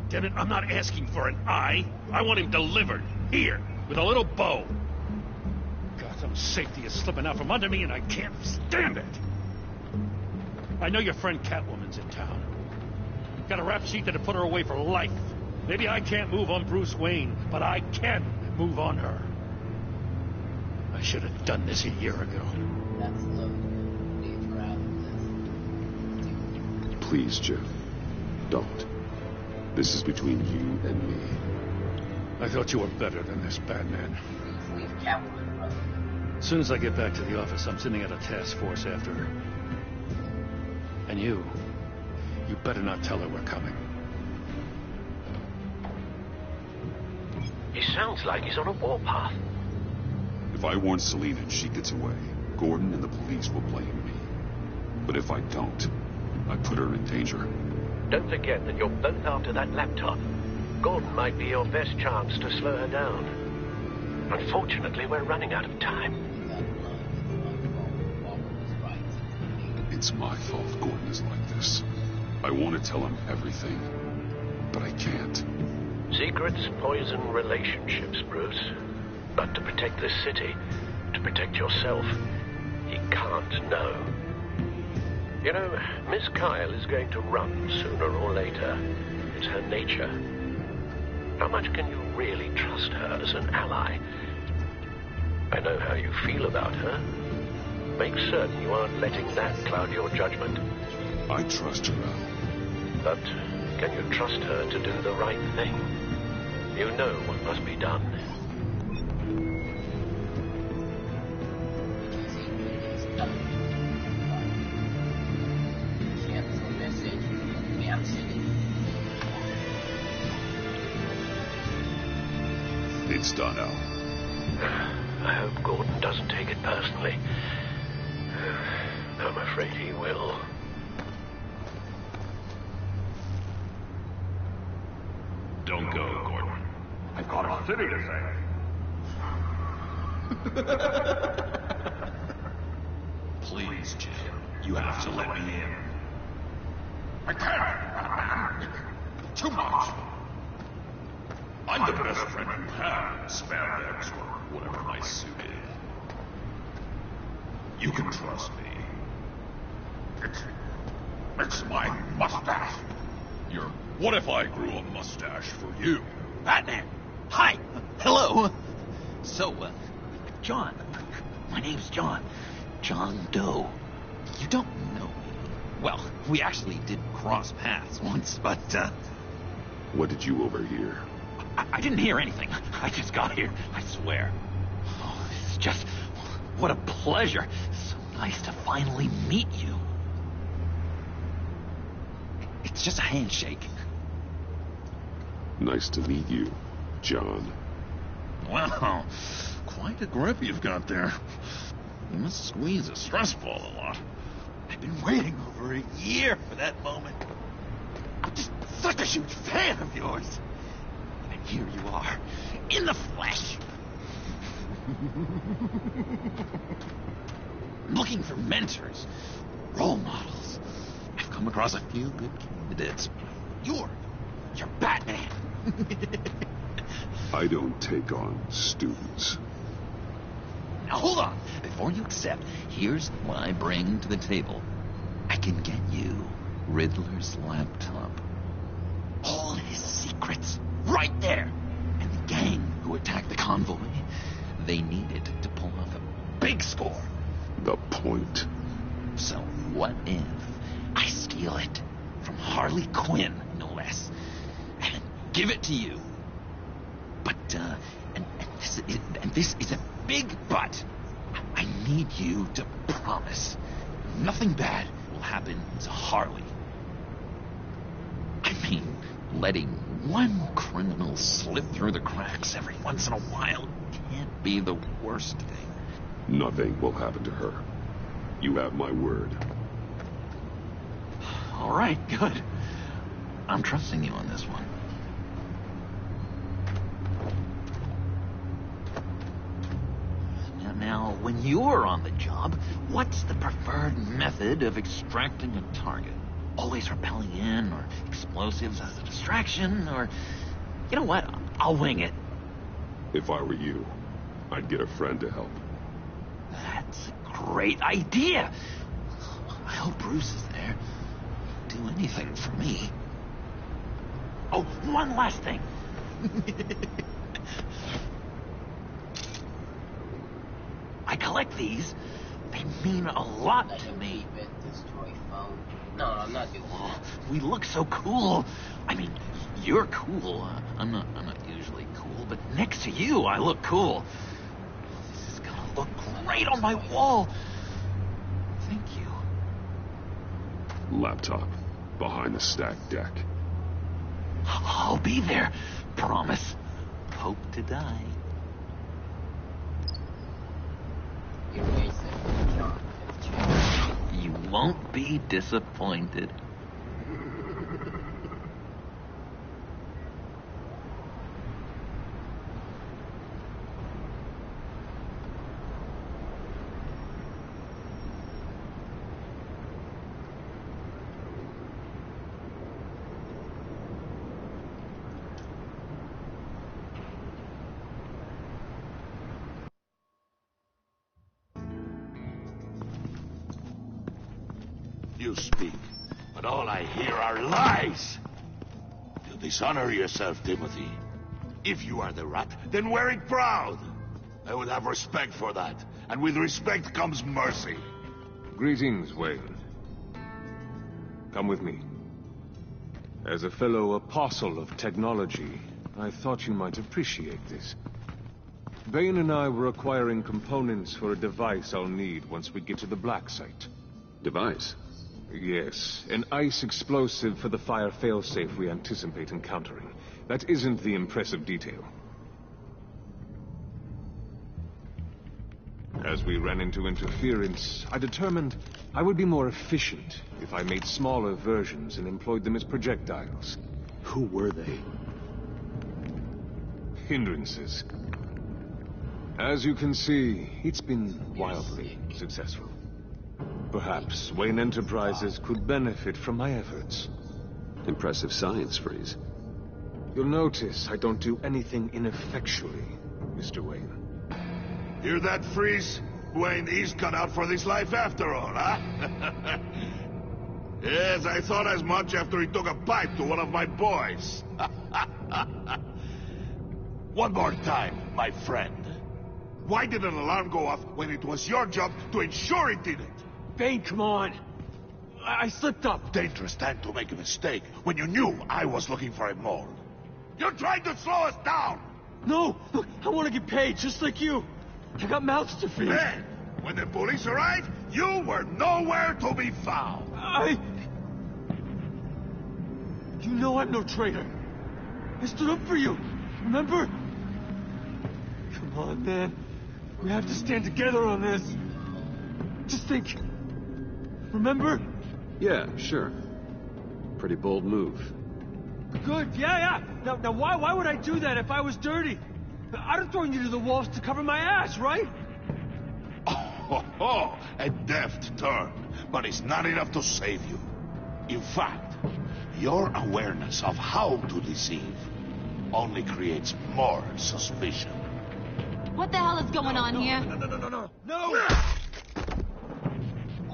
[SPEAKER 14] Damn it, I'm not asking for an eye. I want him delivered, here, with a little bow. Gotham's safety is slipping out from under me, and I can't stand it. I know your friend Catwoman's in town. Got a rap sheet that'll put her away for life. Maybe I can't move on Bruce Wayne, but I can move on her. I should have done this a year ago.
[SPEAKER 1] That's loaded.
[SPEAKER 2] Please, Jim. Don't. This is between you and me.
[SPEAKER 14] I thought you were better than this, Batman.
[SPEAKER 1] Please leave Catwoman, brother.
[SPEAKER 14] As soon as I get back to the office, I'm sending out a task force after her. And you better not tell her we're coming.
[SPEAKER 11] He sounds like he's on a warpath.
[SPEAKER 2] If I warn Selina and she gets away, Gordon and the police will blame me. But if I don't, I put her in danger.
[SPEAKER 11] Don't forget that you're both after that laptop. Gordon might be your best chance to slow her down. Unfortunately, we're running out of time.
[SPEAKER 2] It's my fault Gordon is like this. I want to tell him everything, but I can't.
[SPEAKER 11] Secrets poison relationships, Bruce. But to protect this city, to protect yourself, he can't know. You know, Miss Kyle is going to run sooner or later. It's her nature. How much can you really trust her as an ally? I know how you feel about her. Make certain you aren't letting that cloud your judgment.
[SPEAKER 5] I trust her, Al.
[SPEAKER 11] But can you trust her to do the right thing? You know what must be done.
[SPEAKER 2] It's done, Al.
[SPEAKER 11] I hope Gordon doesn't take it personally. I'm afraid he will.
[SPEAKER 15] Don't go, Gordon. I've got a city to save. Please, Jim. You have to let me in. I can't, Batman. Too much. I'm the best friend you have, spandex, or whatever my suit is. You can trust me. It's my mustache. What if I grew a mustache for you?
[SPEAKER 6] Batman! Hi! Hello! So, John. My name's John. John Doe. You don't know me. Well, we actually did cross paths once, but,
[SPEAKER 2] What did you overhear?
[SPEAKER 6] I didn't hear anything. I just got here, I swear. Oh, it's just... what a pleasure. So nice to finally meet you. It's just a handshake.
[SPEAKER 2] Nice to meet you, John.
[SPEAKER 15] Wow, quite a grip you've got there. You must squeeze a stress ball a lot.
[SPEAKER 6] I've been waiting over a year for that moment. I'm just such a huge fan of yours. And here you are, in the flesh. Looking for mentors, role models. I've come across a few good candidates. You're Batman.
[SPEAKER 2] I don't take on students.
[SPEAKER 6] Now hold on. Before you accept, here's what I bring to the table. I can get you Riddler's laptop. All his secrets, right there. And the gang who attacked the convoy, they needed to pull off a big score.
[SPEAKER 2] The point.
[SPEAKER 6] So what if I steal it from Harley Quinn, no less, and give it to you? But, and this is a big but. I need you to promise nothing bad will happen to Harley. I mean, letting one criminal slip through the cracks every once in a while can't be the worst thing.
[SPEAKER 2] Nothing will happen to her. You have my word.
[SPEAKER 6] All right, good. I'm trusting you on this one. Now, when you're on the job, what's the preferred method of extracting a target? Always rappelling in, or explosives as a distraction, or... You know what? I'll wing it.
[SPEAKER 2] If I were you, I'd get a friend to help.
[SPEAKER 6] That's a great idea. I hope Bruce is there. He'd do anything for me. Oh, one last thing. I collect these. They mean a lot to me.
[SPEAKER 1] Destroy phone. No, I'm not doing that.
[SPEAKER 6] We look so cool. I mean, you're cool. I'm not usually cool, but next to you, I look cool. This is gonna look great on my wall. Thank you.
[SPEAKER 2] Laptop. Behind the stacked deck.
[SPEAKER 6] I'll be there. Promise. Hope to die. You won't be disappointed.
[SPEAKER 8] You speak, but all I hear are lies. You dishonor yourself, Timothy. If you are the rat, then wear it proud. I would have respect for that, and with respect comes mercy.
[SPEAKER 5] Greetings, Wayne. Come with me. As a fellow apostle of technology, I thought you might appreciate this. Bane and I were acquiring components for a device I'll need once we get to the Black Site.
[SPEAKER 2] Device?
[SPEAKER 5] Yes, an ice explosive for the fire failsafe we anticipate encountering. That isn't the impressive detail. As we ran into interference, I determined I would be more efficient if I made smaller versions and employed them as projectiles.
[SPEAKER 2] Who were they?
[SPEAKER 5] Hindrances. As you can see, it's been wildly successful. Perhaps Wayne Enterprises could benefit from my efforts.
[SPEAKER 2] Impressive science, Freeze.
[SPEAKER 5] You'll notice I don't do anything ineffectually, Mr. Wayne.
[SPEAKER 8] Hear that, Freeze? Wayne is cut out for this life after all, huh? Yes, I thought as much after he took a bite to one of my boys. One more time, my friend. Why did an alarm go off when it was your job to ensure it didn't?
[SPEAKER 16] Bane, come on. I slipped up.
[SPEAKER 8] Dangerous time to make a mistake when you knew I was looking for a mole. You're trying to slow us down!
[SPEAKER 16] No! Look, I want to get paid, just like you. I got mouths to feed.
[SPEAKER 8] Then, when the police arrived, you were nowhere to be found.
[SPEAKER 16] You know I'm no traitor. I stood up for you, remember? Come on, man. We have to stand together on this. Just think. Remember?
[SPEAKER 2] Yeah, sure. Pretty bold move.
[SPEAKER 16] Good, yeah. Now why would I do that if I was dirty? I'd have thrown you to the wolves to cover my ass, right?
[SPEAKER 8] Oh, a deft turn. But it's not enough to save you. In fact, your awareness of how to deceive only creates more suspicion.
[SPEAKER 4] What the hell is going on here?
[SPEAKER 16] No!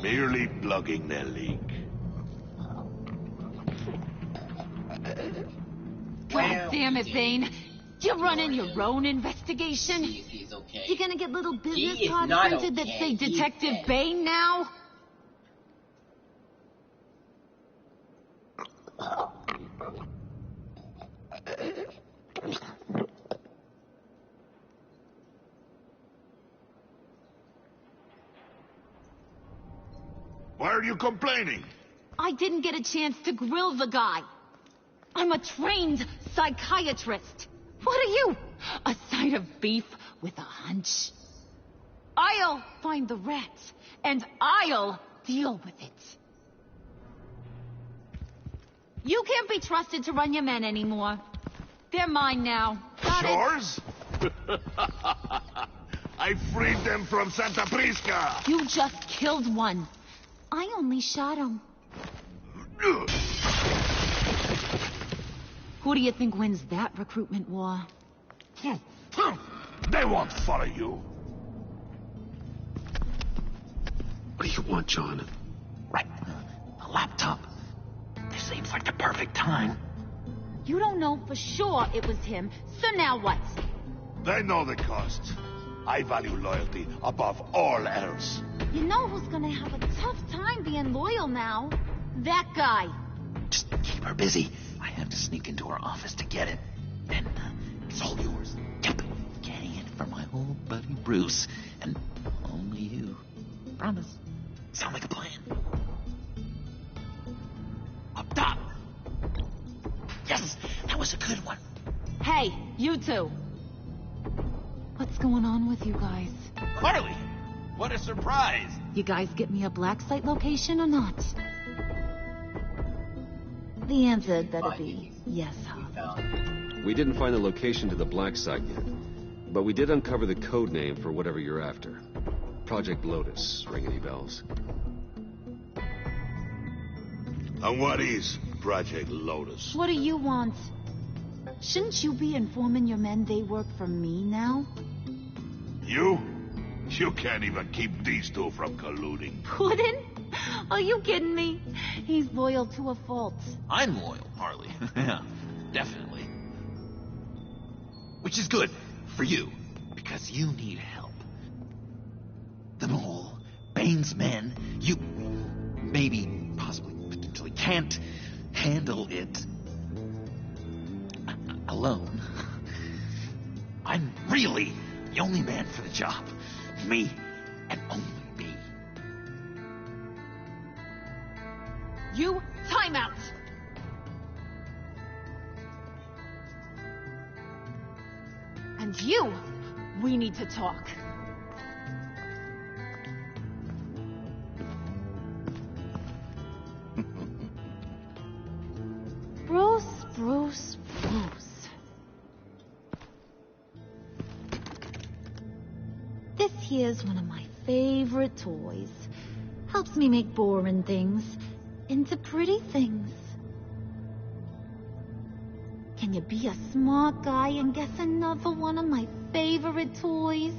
[SPEAKER 8] Merely plugging the leak.
[SPEAKER 4] God damn it, Bane. You're running your own investigation?
[SPEAKER 1] He's okay.
[SPEAKER 4] You're gonna get little business
[SPEAKER 1] He is
[SPEAKER 4] cards
[SPEAKER 1] not
[SPEAKER 4] printed that
[SPEAKER 1] okay.
[SPEAKER 4] say
[SPEAKER 1] He's
[SPEAKER 4] Detective
[SPEAKER 1] dead.
[SPEAKER 4] Bane now?
[SPEAKER 8] Why are you complaining?
[SPEAKER 4] I didn't get a chance to grill the guy. I'm a trained psychiatrist. What are you? A side of beef with a hunch? I'll find the rats, and I'll deal with it. You can't be trusted to run your men anymore. They're mine now. Got it?
[SPEAKER 8] Yours? I freed them from Santa Prisca.
[SPEAKER 4] You just killed one. I only shot him. Who do you think wins that recruitment war?
[SPEAKER 8] They won't follow you.
[SPEAKER 2] What do you want, John?
[SPEAKER 6] Right. A laptop. This seems like the perfect time.
[SPEAKER 4] You don't know for sure it was him, so now what?
[SPEAKER 8] They know the cost. I value loyalty above all else.
[SPEAKER 4] You know who's gonna have a tough time being loyal now? That guy.
[SPEAKER 6] Just keep her busy. I have to sneak into her office to get it. Then it's all yours. Yep. Getting it for my old buddy Bruce. And only you. Promise. Sound like a plan. Up top. Yes, that was a good one.
[SPEAKER 4] Hey, you two. What's going on with you guys?
[SPEAKER 15] Harley! What a surprise!
[SPEAKER 4] You guys get me a black site location or not? The answer had better be yes, huh?
[SPEAKER 2] We didn't find the location to the black site yet, but we did uncover the code name for whatever you're after. Project Lotus. Ring any bells?
[SPEAKER 8] And what is Project Lotus?
[SPEAKER 4] What do you want? Shouldn't you be informing your men they work for me now?
[SPEAKER 8] You? You can't even keep these two from colluding.
[SPEAKER 4] Puddin'? Are you kidding me? He's loyal to a fault.
[SPEAKER 6] I'm loyal, Harley. Yeah, definitely. Which is good for you, because you need help. The Mole, Bane's men, you, maybe, possibly, potentially can't handle it alone. I'm really the only man for the job. Me and only me.
[SPEAKER 10] You, time out! And you, we need to talk.
[SPEAKER 4] Bruce. This here's one of my favorite toys. Helps me make boring things into pretty things. Can you be a smart guy and guess another one of my favorite toys?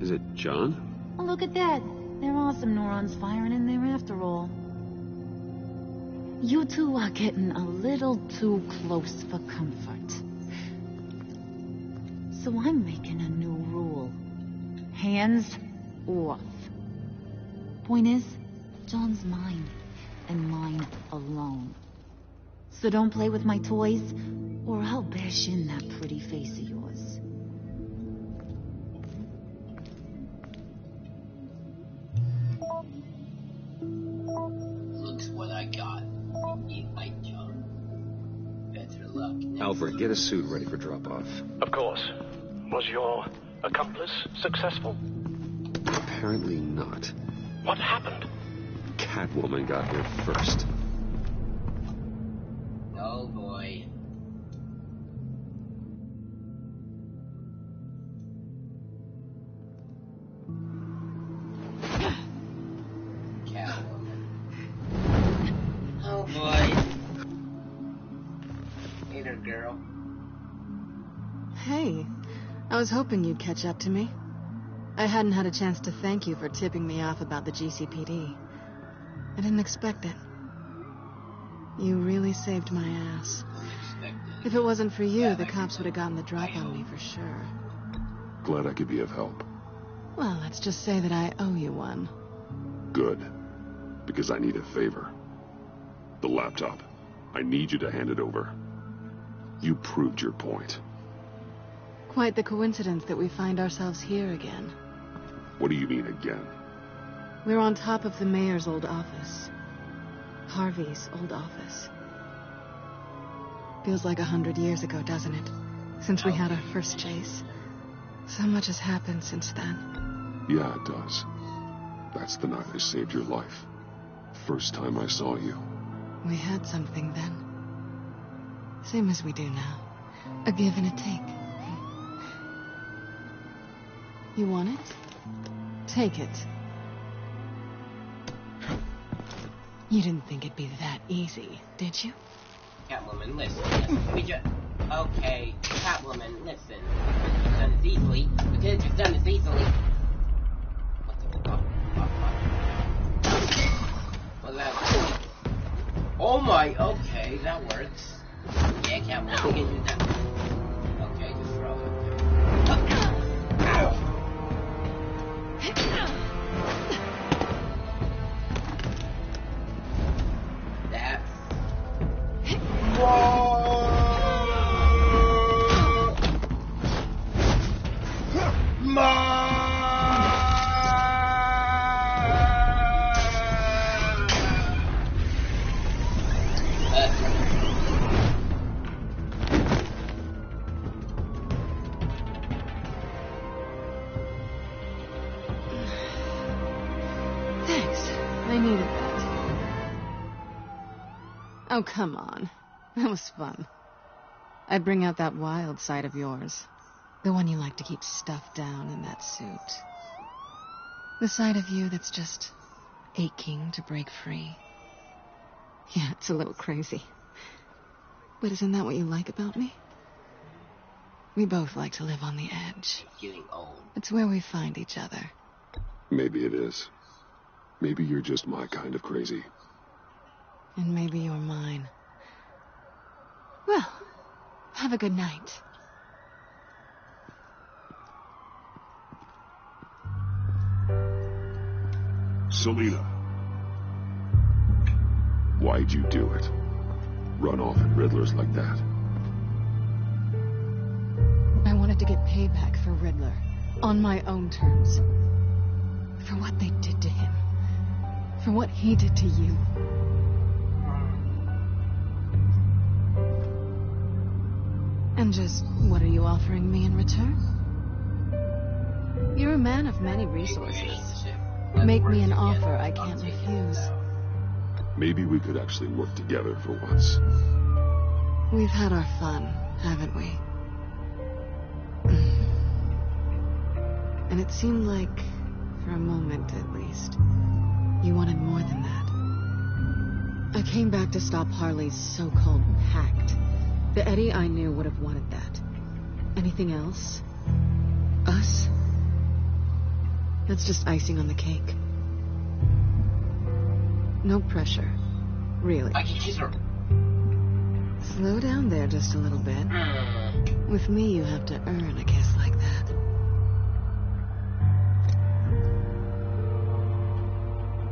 [SPEAKER 2] Is it John?
[SPEAKER 4] Oh, look at that. There are some neurons firing in there after all. You two are getting a little too close for comfort. So I'm making a new rule. Hands off. Point is, John's mine, and mine alone. So don't play with my toys, or I'll bash in that pretty face of yours.
[SPEAKER 1] Looks what I got. Eat like John. Better luck.
[SPEAKER 2] Alfred, get a suit ready for drop-off.
[SPEAKER 11] Of course. Was your accomplice successful?
[SPEAKER 2] Apparently not.
[SPEAKER 11] What happened?
[SPEAKER 2] Catwoman got here first.
[SPEAKER 1] Oh boy. Catwoman. Oh boy. Hey there, girl.
[SPEAKER 3] Hey, I was hoping you'd catch up to me. I hadn't had a chance to thank you for tipping me off about the GCPD. I didn't expect it. You really saved my ass. If it wasn't for you, the cops would have gotten the drop on me for sure.
[SPEAKER 5] Glad I could be of help.
[SPEAKER 3] Well, let's just say that I owe you one.
[SPEAKER 5] Good. Because I need a favor. The laptop. I need you to hand it over. You proved your point.
[SPEAKER 3] Quite the coincidence that we find ourselves here again.
[SPEAKER 5] What do you mean again?
[SPEAKER 3] We're on top of the mayor's old office. Harvey's old office. Feels like 100 years ago, doesn't it? Since we had our first chase. So much has happened since then.
[SPEAKER 5] Yeah, it does. That's the night I saved your life. First time I saw you.
[SPEAKER 3] We had something then. Same as we do now. A give and a take. You want it? Take it. You didn't think it'd be that easy, did you?
[SPEAKER 1] Catwoman, listen. We just... Okay, Catwoman, listen. You've done this easily. We could have just done this easily. What the fuck? Well, that... Oh my, okay, that works. Yeah, Catwoman, we can do that. Okay, just throw it. Ow! That's...
[SPEAKER 3] Thanks. I needed that. Oh, come on. That was fun. I'd bring out that wild side of yours. The one you like to keep stuffed down in that suit. The side of you that's just aching to break free. Yeah, it's a little crazy. But isn't that what you like about me? We both like to live on the edge.
[SPEAKER 1] Getting old.
[SPEAKER 3] It's where we find each other.
[SPEAKER 5] Maybe it is. Maybe you're just my kind of crazy.
[SPEAKER 3] And maybe you're mine. Well, have a good night.
[SPEAKER 5] Selina.
[SPEAKER 2] Why'd you do it? Run off at Riddlers like that?
[SPEAKER 3] I wanted to get payback for Riddler. On my own terms. For what they did to him. For what he did to you. And just what are you offering me in return? You're a man of many resources. Make me an offer I can't refuse.
[SPEAKER 2] Maybe we could actually work together for once.
[SPEAKER 3] We've had our fun, haven't we? And it seemed like, for a moment at least, you wanted more than that. I came back to stop Harley's so-called pact. The Eddie I knew would have wanted that. Anything else? Us? That's just icing on the cake. No pressure. Really.
[SPEAKER 1] I can kiss her.
[SPEAKER 3] Slow down there just a little bit. With me, you have to earn a kiss like that.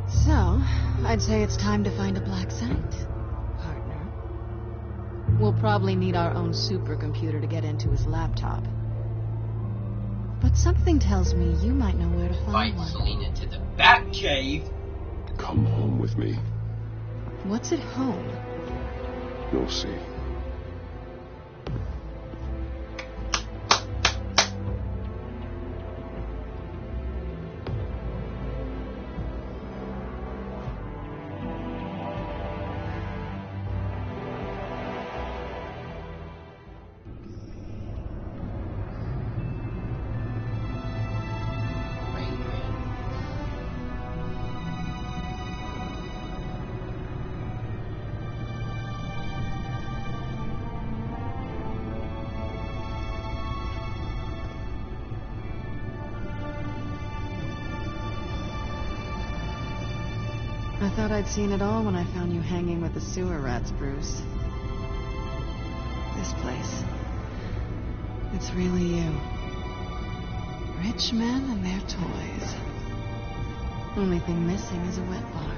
[SPEAKER 3] So, I'd say it's time to find a black site, partner. We'll probably need our own supercomputer to get into his laptop. But something tells me you might know where to find one.
[SPEAKER 1] Selena to the Batcave.
[SPEAKER 2] Come home with me.
[SPEAKER 3] What's at home?
[SPEAKER 2] You'll see.
[SPEAKER 3] I thought I'd seen it all when I found you hanging with the sewer rats, Bruce. This place. It's really you. Rich men and their toys. Only thing missing is a wet bar.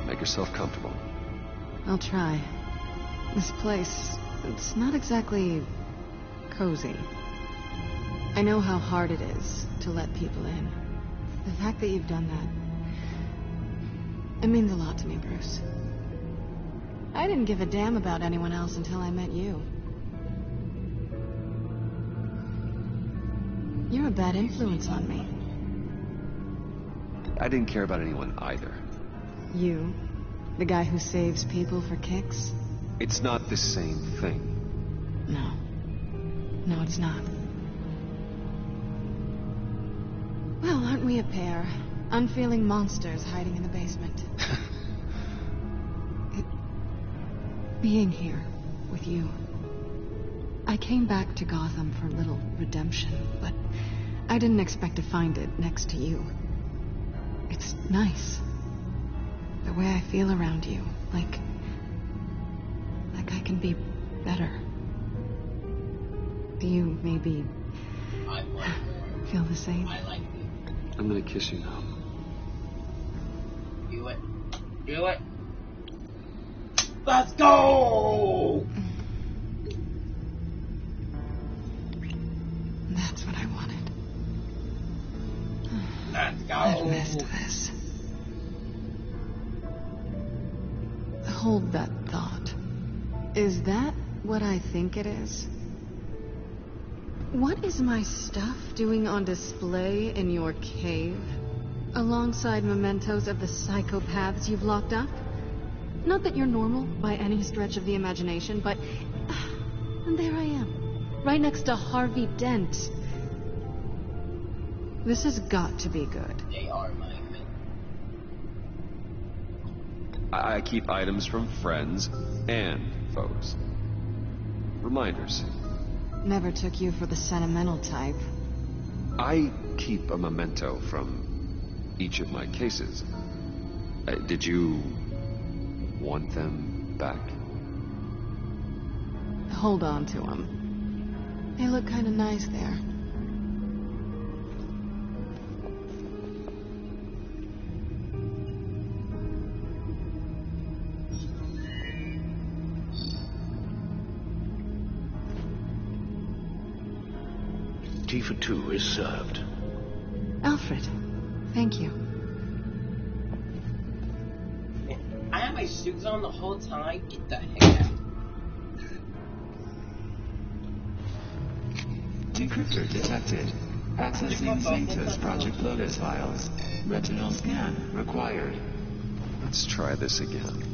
[SPEAKER 13] Make yourself comfortable.
[SPEAKER 3] I'll try. This place, it's not exactly cozy. I know how hard it is to let people in. The fact that you've done that, it means a lot to me, Bruce. I didn't give a damn about anyone else until I met you. You're a bad influence on me.
[SPEAKER 13] I didn't care about anyone either.
[SPEAKER 3] You? The guy who saves people for kicks?
[SPEAKER 13] It's not the same thing.
[SPEAKER 3] No. No, it's not. Well, aren't we a pair? Unfeeling monsters hiding in the basement. Being here with you. I came back to Gotham for a little redemption, but I didn't expect to find it next to you. It's nice. The way I feel around you, like I can be better. Do you maybe feel the same?
[SPEAKER 13] I'm gonna kiss you now.
[SPEAKER 1] Do it. Do it. Let's go!
[SPEAKER 3] That's what I wanted.
[SPEAKER 1] Let's go!
[SPEAKER 3] I've missed this. Hold that thought. Is that what I think it is? What is my stuff doing on display in your cave? Alongside mementos of the psychopaths you've locked up? Not that you're normal by any stretch of the imagination, but... And there I am, right next to Harvey Dent. This has got to be good.
[SPEAKER 1] They are my men.
[SPEAKER 13] I keep items from friends and foes. Reminders.
[SPEAKER 3] Never took you for the sentimental type.
[SPEAKER 13] I keep a memento from each of my cases. Did you want them back?
[SPEAKER 3] Hold on to them. They look kind of nice there.
[SPEAKER 17] Duty for two is served.
[SPEAKER 3] Alfred, thank you.
[SPEAKER 1] I had my shoes on the whole time. Get the heck out.
[SPEAKER 12] Decryptor detected. Accessing Sanctus Project Lotus files. Retinal scan required.
[SPEAKER 13] Let's try this again.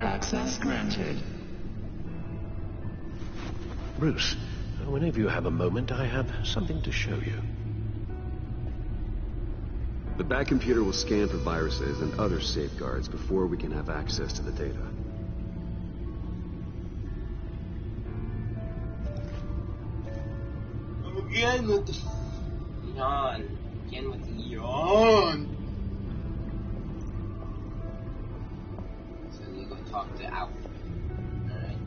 [SPEAKER 12] Access granted.
[SPEAKER 17] Bruce, whenever you have a moment, I have something to show you.
[SPEAKER 2] The back computer will scan for viruses and other safeguards before we can have access to the data.
[SPEAKER 1] Again with the yawn. Again with the yawn. So you go talk to Alfred. Alright.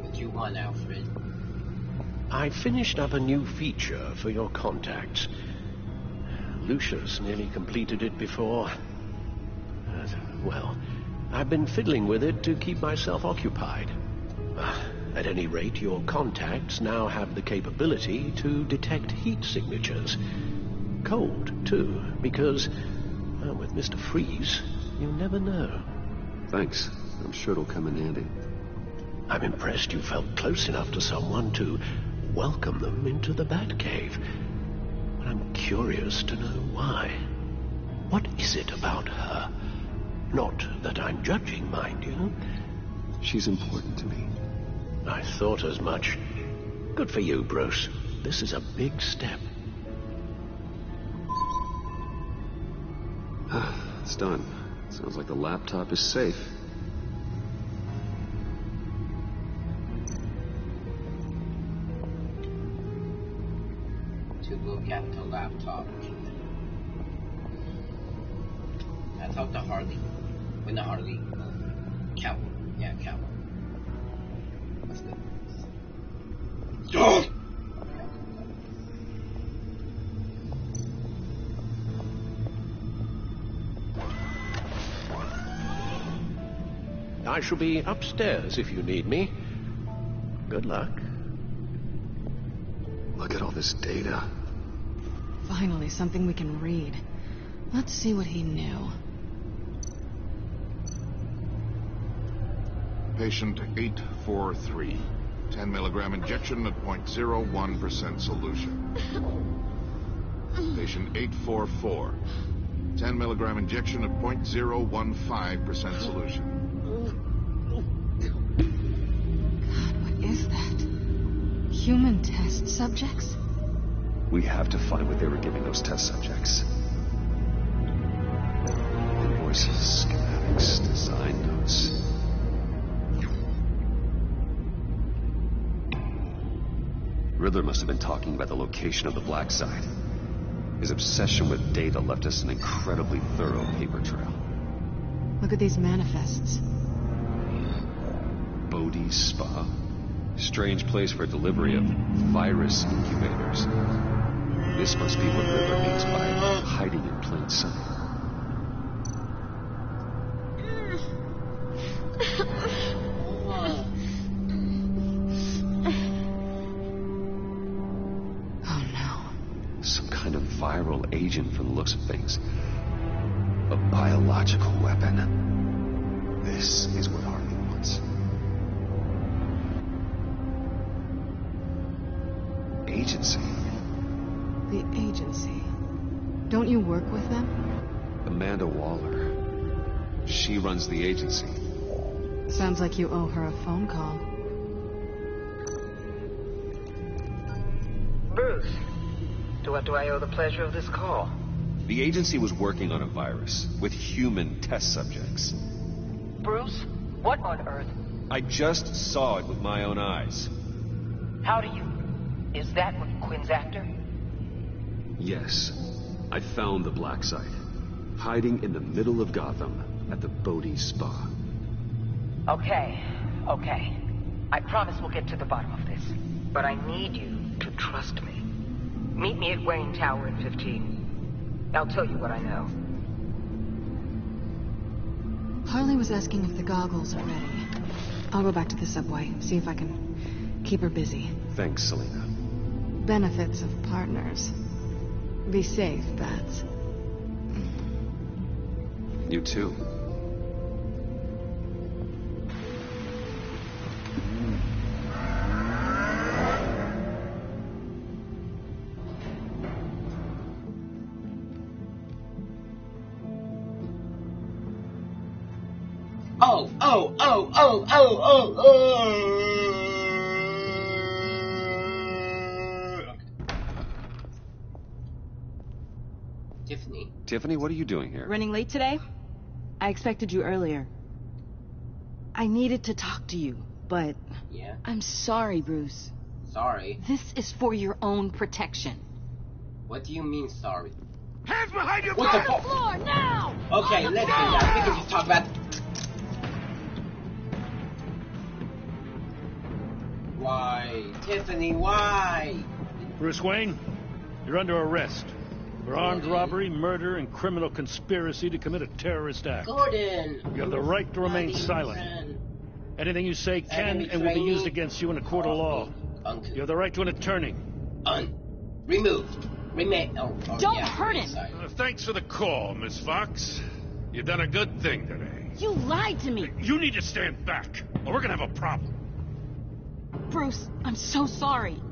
[SPEAKER 1] What you want, Alfred?
[SPEAKER 17] I finished up a new feature for your contacts. Lucius nearly completed it before. Well, I've been fiddling with it to keep myself occupied. At any rate, your contacts now have the capability to detect heat signatures. Cold, too, because, with Mr. Freeze, you never know.
[SPEAKER 2] Thanks. I'm sure it'll come in handy.
[SPEAKER 17] I'm impressed you felt close enough to someone to welcome them into the Batcave. But I'm curious to know why. What is it about her? Not that I'm judging, mind you.
[SPEAKER 2] She's important to me.
[SPEAKER 17] I thought as much. Good for you, Bruce. This is a big step.
[SPEAKER 2] It's done. Sounds like the laptop is safe.
[SPEAKER 1] To look at the laptop. I talked to Harley. When the Harley. Cowboy. Yeah, Cowboy. Let's go. Oh!
[SPEAKER 17] I shall be upstairs if you need me. Good luck.
[SPEAKER 2] Look at all this data.
[SPEAKER 3] Finally, something we can read. Let's see what he knew.
[SPEAKER 15] Patient 843. 10 milligram injection at 0.01% solution. Patient 844. 10 milligram injection at 0.015% solution.
[SPEAKER 3] God, what is that? Human test subjects?
[SPEAKER 2] We have to find what they were giving those test subjects. Invoices, schematics, design notes. Riddler must have been talking about the location of the black site. His obsession with data left us an incredibly thorough paper trail.
[SPEAKER 3] Look at these manifests.
[SPEAKER 2] Bodhi's Spa. Strange place for delivery of virus incubators. This must be what Riddler means by hiding in plain sight.
[SPEAKER 3] Oh no.
[SPEAKER 2] Some kind of viral agent from the looks of things. A biological weapon. This is what Harley wants. Agency.
[SPEAKER 3] The agency. Don't you work with them?
[SPEAKER 2] Amanda Waller. She runs the agency.
[SPEAKER 3] Sounds like you owe her a phone call.
[SPEAKER 9] Bruce, to what do I owe the pleasure of this call?
[SPEAKER 2] The agency was working on a virus with human test subjects.
[SPEAKER 9] Bruce, what on earth?
[SPEAKER 2] I just saw it with my own eyes.
[SPEAKER 9] How do you... Is that what Quinn's after?
[SPEAKER 2] Yes. I found the black site. Hiding in the middle of Gotham at the Bodhi Spa.
[SPEAKER 9] Okay. I promise we'll get to the bottom of this. But I need you to trust me. Meet me at Wayne Tower in 15. I'll tell you what I know.
[SPEAKER 3] Harley was asking if the goggles are ready. I'll go back to the subway, see if I can keep her busy.
[SPEAKER 2] Thanks, Selena.
[SPEAKER 3] Benefits of partners. Be safe, Bats.
[SPEAKER 2] You too. Tiffany, what are you doing here?
[SPEAKER 18] Running late today? I expected you earlier. I needed to talk to you, but...
[SPEAKER 1] Yeah?
[SPEAKER 18] I'm sorry, Bruce.
[SPEAKER 1] Sorry?
[SPEAKER 18] This is for your own protection.
[SPEAKER 1] What do you mean, sorry?
[SPEAKER 11] Hands behind your
[SPEAKER 1] back! What the
[SPEAKER 18] floor, now!
[SPEAKER 1] Okay, listen, guys, we can just talk about... Why? Tiffany, why?
[SPEAKER 14] Bruce Wayne, you're under arrest. For armed robbery, murder, and criminal conspiracy to commit a terrorist act.
[SPEAKER 1] Gordon!
[SPEAKER 14] You have the right to remain silent. Anything you say can and will be used against you in a court of law. You have the right to an attorney.
[SPEAKER 1] Removed. Remain.
[SPEAKER 18] Don't hurt him!
[SPEAKER 14] Thanks for the call, Miss Fox. You've done a good thing today.
[SPEAKER 18] You lied to me!
[SPEAKER 14] You need to stand back, or we're gonna have a problem.
[SPEAKER 18] Bruce, I'm so sorry.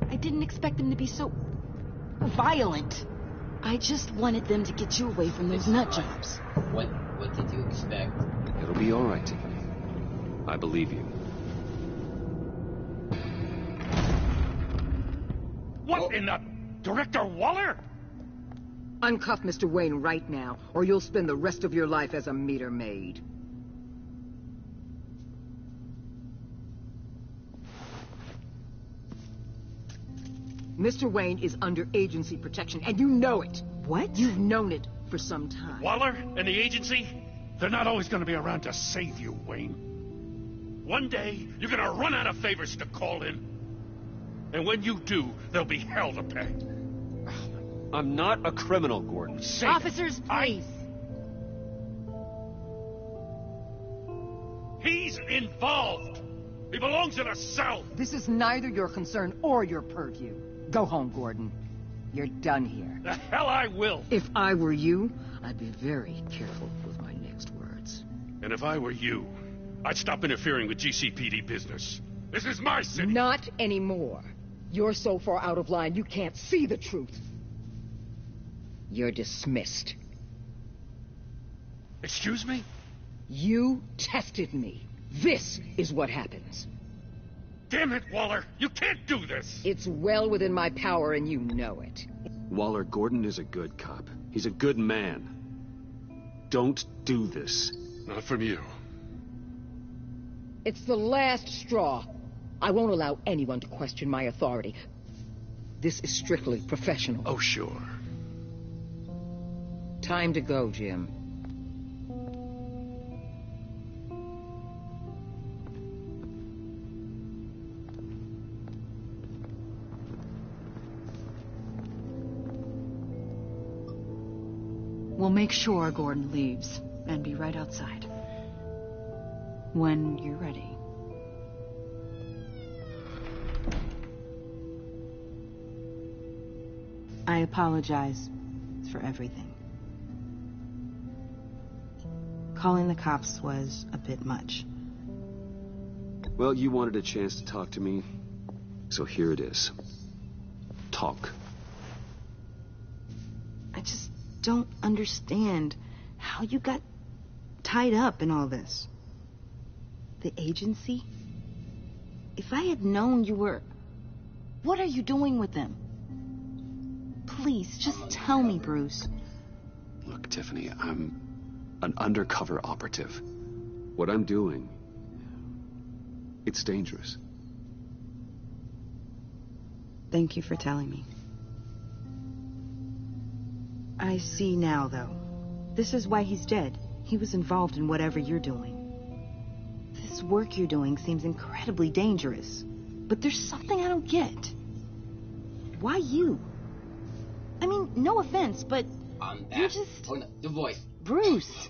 [SPEAKER 18] I didn't expect them to be so... violent. I just wanted them to get you away from those nut jobs.
[SPEAKER 1] What did you expect?
[SPEAKER 2] It'll be all right, Tiffany. I believe you.
[SPEAKER 14] What in the... Director Waller?
[SPEAKER 9] Uncuff Mr. Wayne right now, or you'll spend the rest of your life as a meter maid. Mr. Wayne is under agency protection, and you know it.
[SPEAKER 18] What?
[SPEAKER 9] You've known it for some time.
[SPEAKER 14] Waller and the agency? They're not always going to be around to save you, Wayne. One day, you're going to run out of favors to call in. And when you do, there'll be hell to pay.
[SPEAKER 2] I'm not a criminal, Gordon.
[SPEAKER 18] Officers, please.
[SPEAKER 14] He's involved. He belongs in a cell.
[SPEAKER 9] This is neither your concern or your purview. Go home, Gordon. You're done here.
[SPEAKER 14] The hell I will.
[SPEAKER 9] If I were you, I'd be very careful with my next words.
[SPEAKER 14] And if I were you, I'd stop interfering with GCPD business. This is my city.
[SPEAKER 9] Not anymore. You're so far out of line, you can't see the truth. You're dismissed.
[SPEAKER 14] Excuse me?
[SPEAKER 9] You tested me. This is what happens.
[SPEAKER 14] Damn it, Waller! You can't do this!
[SPEAKER 9] It's well within my power, and you know it.
[SPEAKER 2] Waller, Gordon is a good cop. He's a good man. Don't do this.
[SPEAKER 14] Not from you.
[SPEAKER 9] It's the last straw. I won't allow anyone to question my authority. This is strictly professional.
[SPEAKER 14] Oh, sure.
[SPEAKER 9] Time to go, Jim.
[SPEAKER 18] We'll make sure Gordon leaves and be right outside. When you're ready. I apologize for everything. Calling the cops was a bit much.
[SPEAKER 2] Well, you wanted a chance to talk to me, so here it is. Talk.
[SPEAKER 18] I just don't understand how you got tied up in all this. The agency? If I had known you were... What are you doing with them? Please, just tell me, Bruce.
[SPEAKER 2] Look, Tiffany, I'm an undercover operative. What I'm doing, it's dangerous.
[SPEAKER 18] Thank you for telling me. I see now, though. This is why he's dead. He was involved in whatever you're doing. This work you're doing seems incredibly dangerous. But there's something I don't get. Why you? I mean, no offense, but you're just...
[SPEAKER 1] Oh, no, the voice.
[SPEAKER 18] Bruce.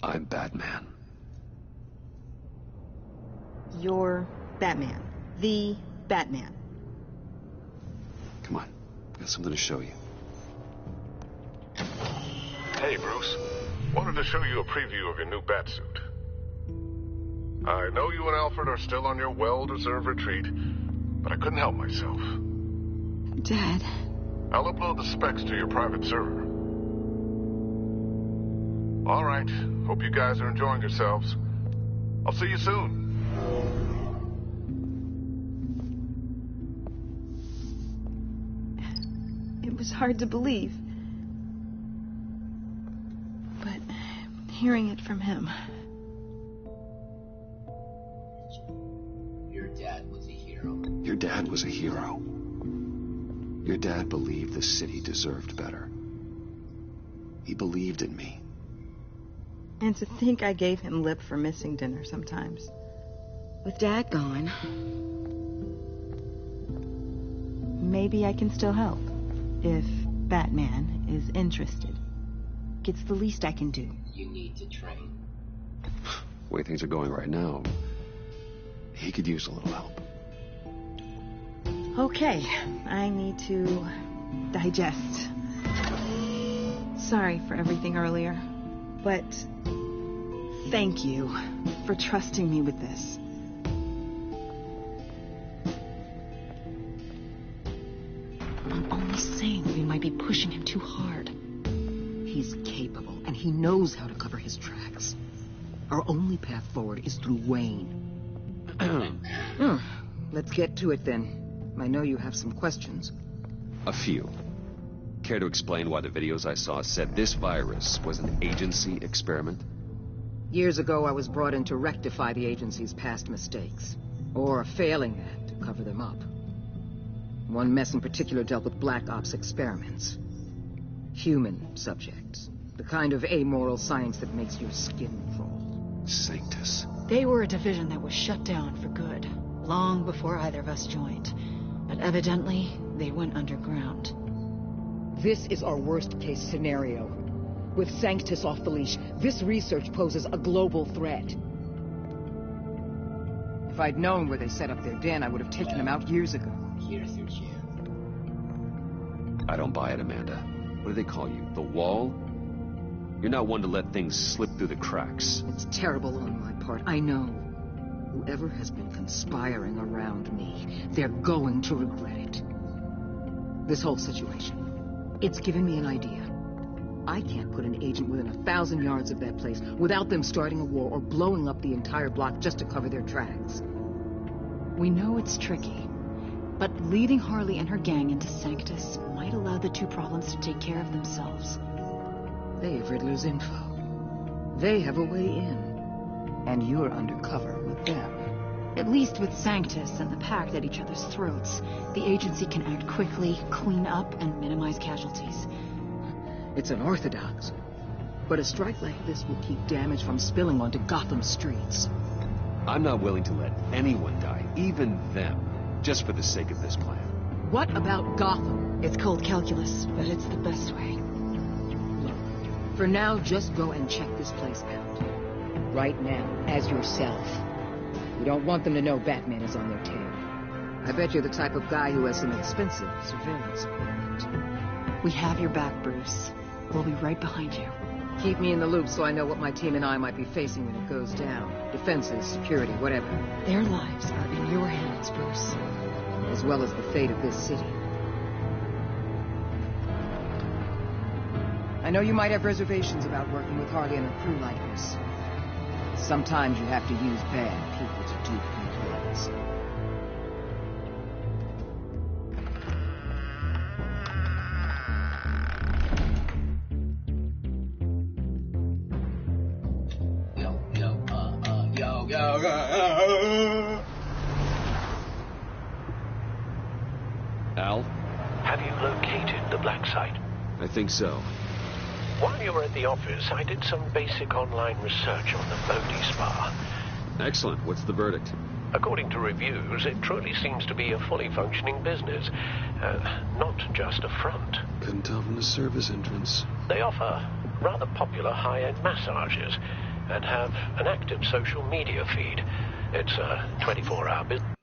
[SPEAKER 2] I'm Batman.
[SPEAKER 18] You're Batman. The Batman.
[SPEAKER 2] Come on. I've got something to show you.
[SPEAKER 5] Hey, Bruce. Wanted to show you a preview of your new batsuit. I know you and Alfred are still on your well-deserved retreat, but I couldn't help myself.
[SPEAKER 18] Dad.
[SPEAKER 5] I'll upload the specs to your private server. All right. Hope you guys are enjoying yourselves. I'll see you soon.
[SPEAKER 18] It was hard to believe. But hearing it from him...
[SPEAKER 1] Your dad was a hero.
[SPEAKER 2] Your dad was a hero. Your dad believed the city deserved better. He believed in me.
[SPEAKER 18] And to think I gave him lip for missing dinner sometimes. With Dad gone, maybe I can still help. If Batman is interested. It's the least I can do.
[SPEAKER 1] You need to train.
[SPEAKER 2] The way things are going right now, he could use a little help.
[SPEAKER 18] Okay, I need to digest. Sorry for everything earlier, but thank you for trusting me with this. I'm only saying we might be pushing him too hard.
[SPEAKER 19] He's capable, and he knows how to cover his tracks. Our only path forward is through Wayne. Let's get to it then. I know you have some questions.
[SPEAKER 2] A few. Care to explain why the videos I saw said this virus was an agency experiment?
[SPEAKER 19] Years ago, I was brought in to rectify the agency's past mistakes. Or failing that, to cover them up. One mess in particular dealt with Black Ops experiments. Human subjects. The kind of amoral science that makes your skin crawl.
[SPEAKER 2] Sanctus.
[SPEAKER 3] They were a division that was shut down for good, long before either of us joined. But evidently, they went underground.
[SPEAKER 19] This is our worst-case scenario. With Sanctus off the leash, this research poses a global threat. If I'd known where they set up their den, I would have taken them out years ago.
[SPEAKER 1] Here's your chance.
[SPEAKER 2] I don't buy it, Amanda. What do they call you? The Wall? You're not one to let things slip through the cracks.
[SPEAKER 19] It's terrible on my part, I know. Whoever has been conspiring around me, they're going to regret it. This whole situation, it's given me an idea. I can't put an agent within 1,000 yards of that place without them starting a war or blowing up the entire block just to cover their tracks.
[SPEAKER 3] We know it's tricky, but leading Harley and her gang into Sanctus might allow the two problems to take care of themselves.
[SPEAKER 19] They have Riddler's info. They have a way in. And you're undercover with them.
[SPEAKER 3] At least with Sanctus and the Pact at each other's throats, the agency can act quickly, clean up, and minimize casualties.
[SPEAKER 19] It's unorthodox. But a strike like this will keep damage from spilling onto Gotham streets.
[SPEAKER 2] I'm not willing to let anyone die, even them, just for the sake of this plan.
[SPEAKER 19] What about Gotham?
[SPEAKER 3] It's cold calculus, but it's the best way.
[SPEAKER 19] Look, for now, just go and check this place out. Right now, as yourself. We don't want them to know Batman is on their tail. I bet you're the type of guy who has some expensive surveillance equipment.
[SPEAKER 3] We have your back, Bruce. We'll be right behind you.
[SPEAKER 19] Keep me in the loop so I know what my team and I might be facing when it goes down. Defenses, security, whatever.
[SPEAKER 3] Their lives are in your hands, Bruce.
[SPEAKER 19] As well as the fate of this city. I know you might have reservations about working with Harley and her crew like this. Sometimes you have to use bad people to do good things.
[SPEAKER 2] Al?
[SPEAKER 11] Have you located the black site?
[SPEAKER 2] I think so.
[SPEAKER 11] While you were at the office, I did some basic online research on the Bodhi Spa.
[SPEAKER 2] Excellent. What's the verdict?
[SPEAKER 17] According to reviews, it truly seems to be a fully functioning business, not just a front.
[SPEAKER 13] Couldn't tell from the service entrance.
[SPEAKER 17] They offer rather popular high-end massages and have an active social media feed. It's a 24-hour business.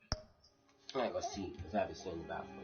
[SPEAKER 1] Alright, let's see, because I haven't seen the bathroom.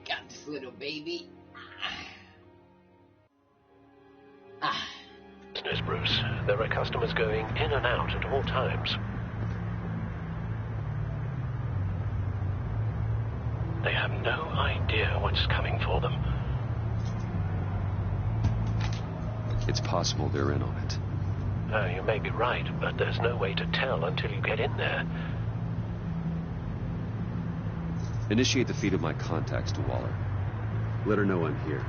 [SPEAKER 1] Got this little baby.
[SPEAKER 17] Business, Bruce. There are customers going in and out at all times. They have no idea what's coming for them.
[SPEAKER 13] It's possible they're in on it.
[SPEAKER 17] You may be right, but there's no way to tell until you get in there.
[SPEAKER 13] Initiate the feed of my contacts to Waller. Let her know I'm here.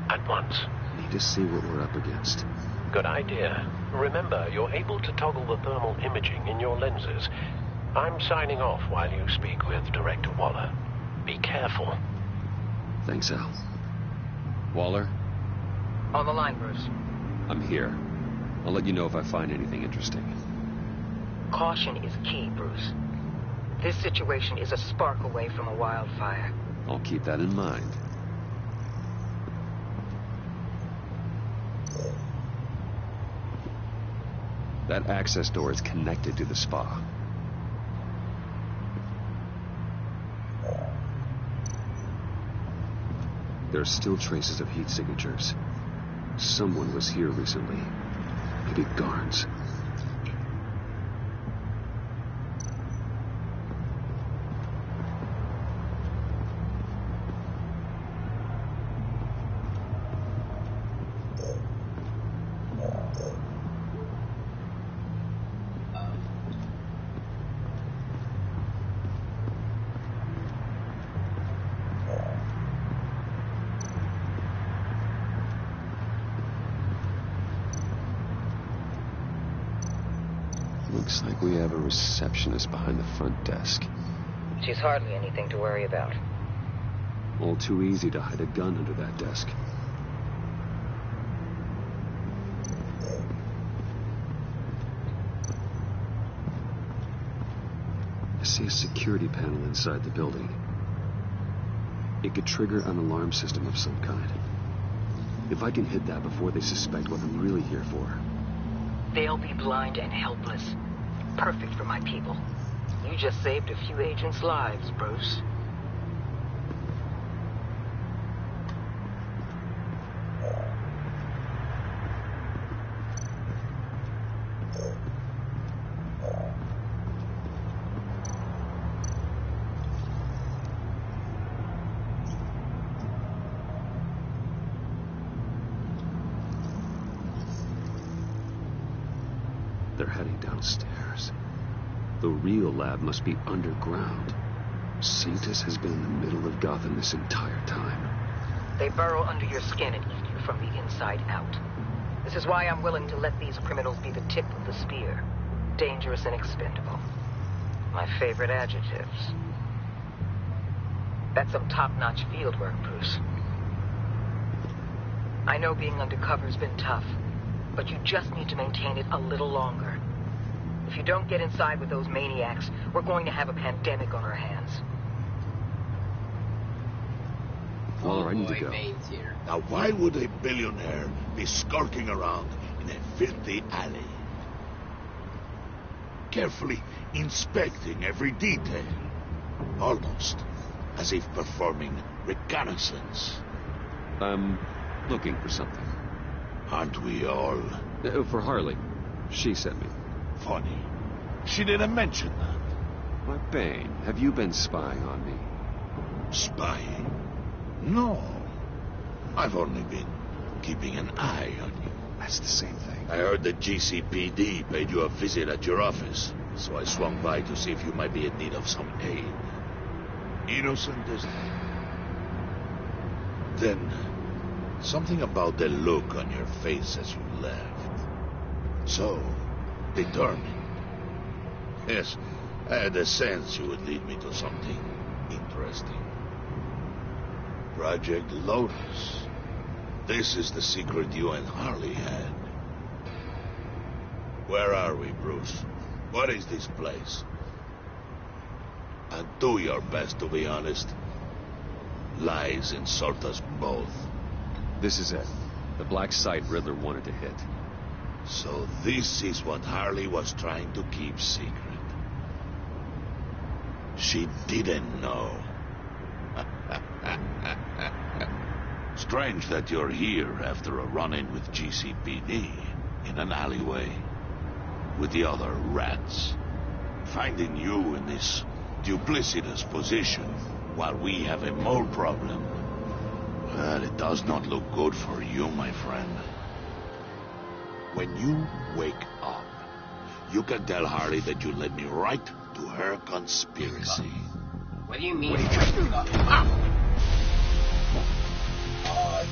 [SPEAKER 17] At once.
[SPEAKER 13] Need to see what we're up against.
[SPEAKER 17] Good idea. Remember, you're able to toggle the thermal imaging in your lenses. I'm signing off while you speak with Director Waller. Be careful.
[SPEAKER 13] Thanks, Al. Waller?
[SPEAKER 9] On the line, Bruce.
[SPEAKER 13] I'm here. I'll let you know if I find anything interesting.
[SPEAKER 9] Caution is key, Bruce. This situation is a spark away from a wildfire.
[SPEAKER 13] I'll keep that in mind. That access door is connected to the spa. There are still traces of heat signatures. Someone was here recently. Maybe guards. Looks like we have a receptionist behind the front desk.
[SPEAKER 9] She's hardly anything to worry about.
[SPEAKER 13] All too easy to hide a gun under that desk. I see a security panel inside the building. It could trigger an alarm system of some kind. If I can hit that before they suspect what I'm really here for.
[SPEAKER 9] They'll be blind and helpless. Perfect for my people. You just saved a few agents' lives, Bruce.
[SPEAKER 2] they're heading downstairs. The real lab must be underground. Sanctus has been in the middle of Gotham this entire time.
[SPEAKER 9] They burrow under your skin and eat you from the inside out. This is why I'm willing to let these criminals be the tip of the spear. Dangerous and expendable. My favorite adjectives. That's some top-notch field work, Bruce. I know being undercover's been tough, but you just need to maintain it a little longer. If you don't get inside with those maniacs, we're going to have a pandemic on our hands.
[SPEAKER 2] Well, I need to go.
[SPEAKER 8] Now, why would a billionaire be skulking around in a filthy alley? Carefully inspecting every detail. Almost as if performing reconnaissance.
[SPEAKER 2] I'm looking for something.
[SPEAKER 8] Aren't we all?
[SPEAKER 2] For Harley. She sent me.
[SPEAKER 8] Funny. She didn't mention that.
[SPEAKER 2] Why, Bane, have you been spying on me?
[SPEAKER 8] Spying? No. I've only been keeping an eye on you.
[SPEAKER 2] That's the same thing.
[SPEAKER 8] I heard the GCPD paid you a visit at your office, so I swung by to see if you might be in need of some aid. Innocent as... Then, something about the look on your face as you left. So, determined. Yes, I had a sense you would lead me to something interesting. Project Lotus. This is the secret you and Harley had. Where are we, Bruce? What is this place? And do your best to be honest. Lies insult us both.
[SPEAKER 2] This is it. The black site Riddler wanted to hit.
[SPEAKER 8] So this is what Harley was trying to keep secret. She didn't know. Strange that you're here after a run-in with GCPD in an alleyway with the other rats. Finding you in this duplicitous position while we have a mole problem. Well, it does not look good for you, my friend. When you wake up, you can tell Harley that you led me right to her conspiracy.
[SPEAKER 1] What do you mean? Oh,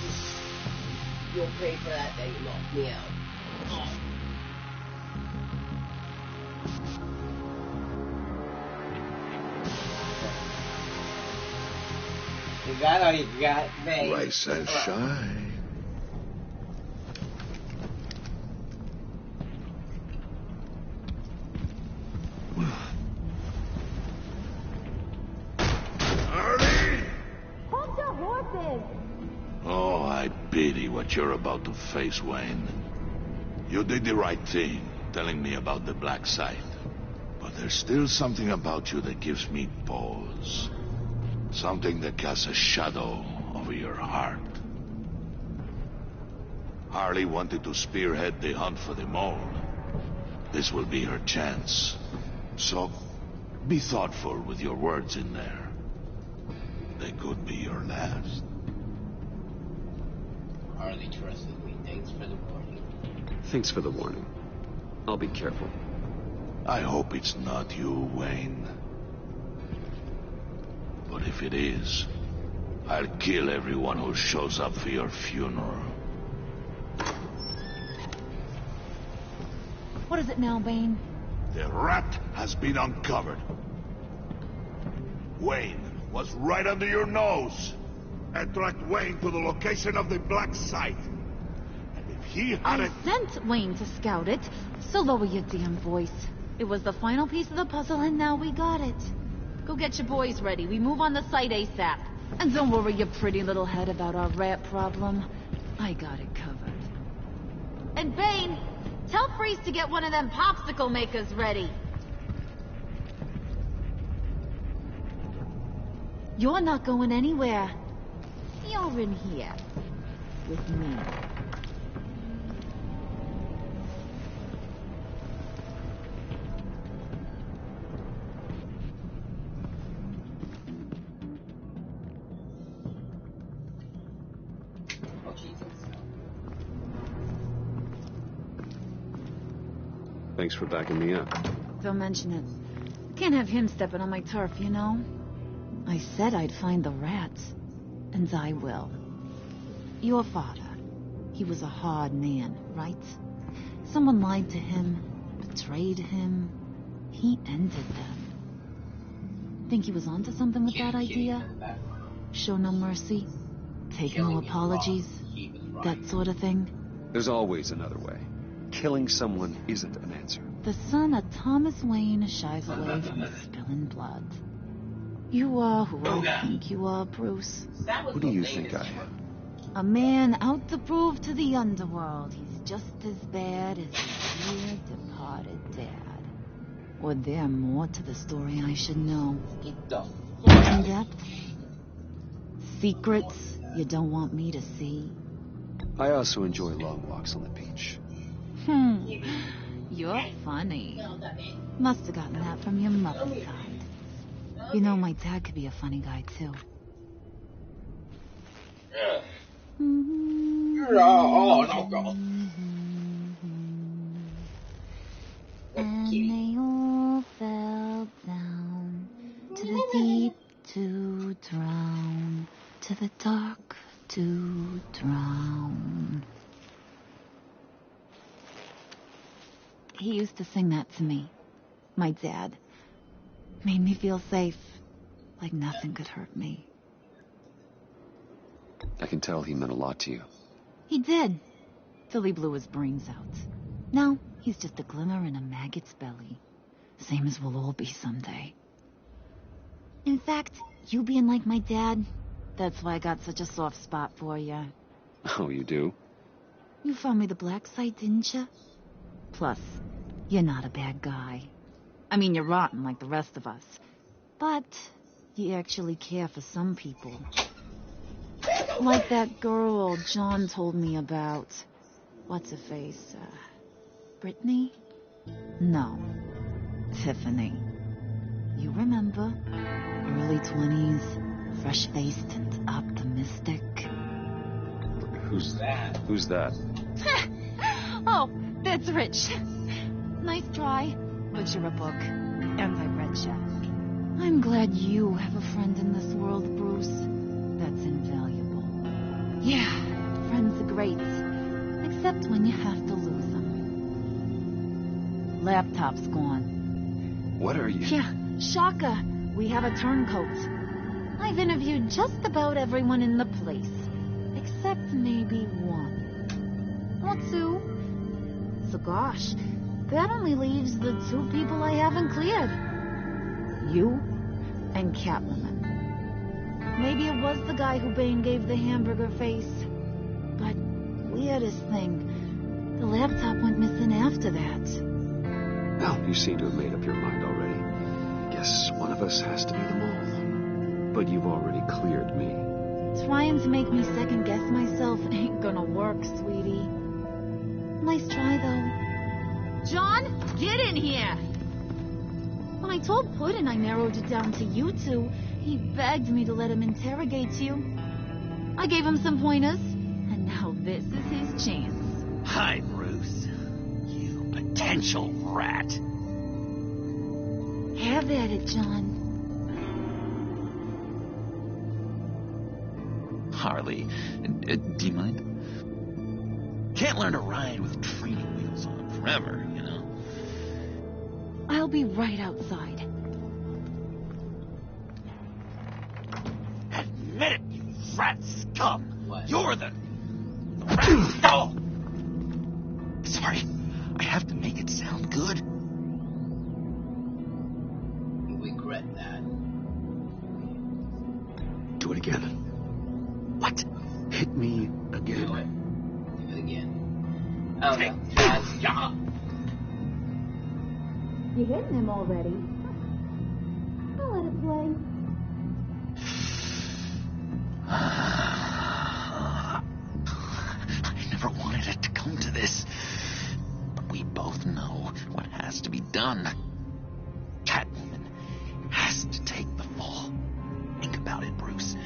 [SPEAKER 1] you'll pay for that you knocked me out. Oh. You got all you got, babe.
[SPEAKER 8] Rise and shine. Oh, I pity what you're about to face, Wayne. You did the right thing, telling me about the black site. But there's still something about you that gives me pause. Something that casts a shadow over your heart. Harley wanted to spearhead the hunt for the mole. This will be her chance. So, be thoughtful with your words in there. They could be your last.
[SPEAKER 1] Harley trusted me. Thanks for the warning.
[SPEAKER 2] Thanks for the warning. I'll be careful.
[SPEAKER 8] I hope it's not you, Wayne. But if it is, I'll kill everyone who shows up for your funeral.
[SPEAKER 4] What is it now, Bane?
[SPEAKER 8] The rat has been uncovered. Wayne was right under your nose. I tracked Wayne to the location of the black site. And if he hadn't...
[SPEAKER 4] I sent Wayne to scout it, so lower your damn voice. It was the final piece of the puzzle, and now we got it. Go get your boys ready. We move on the site ASAP. And don't worry your pretty little head about our rat problem. I got it covered. And Bane, tell Freeze to get one of them popsicle makers ready. You're not going anywhere. You're in here. With me.
[SPEAKER 2] Thanks for backing me up.
[SPEAKER 4] Don't mention it. Can't have him stepping on my turf, you know? I said I'd find the rats. And I will. Your father. He was a hard man, right? Someone lied to him, betrayed him. He ended them. Think he was onto something with that idea? Show no mercy? Take no apologies? That sort of thing?
[SPEAKER 2] There's always another way. Killing someone isn't an answer.
[SPEAKER 4] The son of Thomas Wayne shies away from spilling blood. You are who I think you are, Bruce.
[SPEAKER 2] Who do you think I am?
[SPEAKER 4] A man out to prove to the underworld he's just as bad as his dear departed dad. Or there more to the story I should know. In depth? Secrets you don't want me to see?
[SPEAKER 2] I also enjoy long walks on the beach.
[SPEAKER 4] You're funny. Must have gotten that from your mother's side. You know, my dad could be a funny guy, too.
[SPEAKER 1] Oh, no, God.
[SPEAKER 4] And they all fell down to the deep to drown, to the dark to drown. He used to sing that to me. My dad. Made me feel safe. Like nothing could hurt me.
[SPEAKER 2] I can tell he meant a lot to you.
[SPEAKER 4] He did. Till he blew his brains out. Now, he's just a glimmer in a maggot's belly. Same as we'll all be someday. In fact, you being like my dad, that's why I got such a soft spot for you.
[SPEAKER 2] Oh, you do?
[SPEAKER 4] You found me the black site, didn't you? Plus, you're not a bad guy. I mean, you're rotten like the rest of us. But you actually care for some people. Like that girl John told me about. What's her face? Brittany? No. Tiffany. You remember? Early 20s, fresh-faced and optimistic.
[SPEAKER 2] Who's that? Who's that?
[SPEAKER 4] Oh, that's Rich. Nice try, but you're a book, and I read ya. I'm glad you have a friend in this world, Bruce. That's invaluable. Yeah, friends are great, except when you have to lose them. Laptop's gone.
[SPEAKER 2] What are you?
[SPEAKER 4] Yeah, shocker. We have a turncoat. I've interviewed just about everyone in the place, except maybe one. Or two. So gosh, that only leaves the two people I haven't cleared. You and Catwoman. Maybe it was the guy who Bane gave the hamburger face. But weirdest thing, the laptop went missing after that.
[SPEAKER 2] Well, you seem to have made up your mind already. Guess one of us has to be the mole. But you've already cleared me.
[SPEAKER 4] Trying to make me second-guess myself ain't gonna work, sweetie. Nice try, though. John, get in here! When I told Puddin' I narrowed it down to you two, he begged me to let him interrogate you. I gave him some pointers, and now this is his chance.
[SPEAKER 6] Hi, Bruce. You potential rat.
[SPEAKER 4] Have at it, John.
[SPEAKER 6] Harley, do you mind? Can't learn to ride with training wheels on forever, you know?
[SPEAKER 4] I'll be right outside.
[SPEAKER 6] Admit it, you rat scum! What? You're the rat. Oh! Sorry, I have to make it sound good.
[SPEAKER 1] You regret that.
[SPEAKER 2] Do it again.
[SPEAKER 6] What?
[SPEAKER 2] Hit me again.
[SPEAKER 1] Do it again. Oh, no.
[SPEAKER 4] You hitting him already? I'll let it play.
[SPEAKER 6] I never wanted it to come to this. But we both know what has to be done. Catwoman has to take the fall. Think about it, Bruce.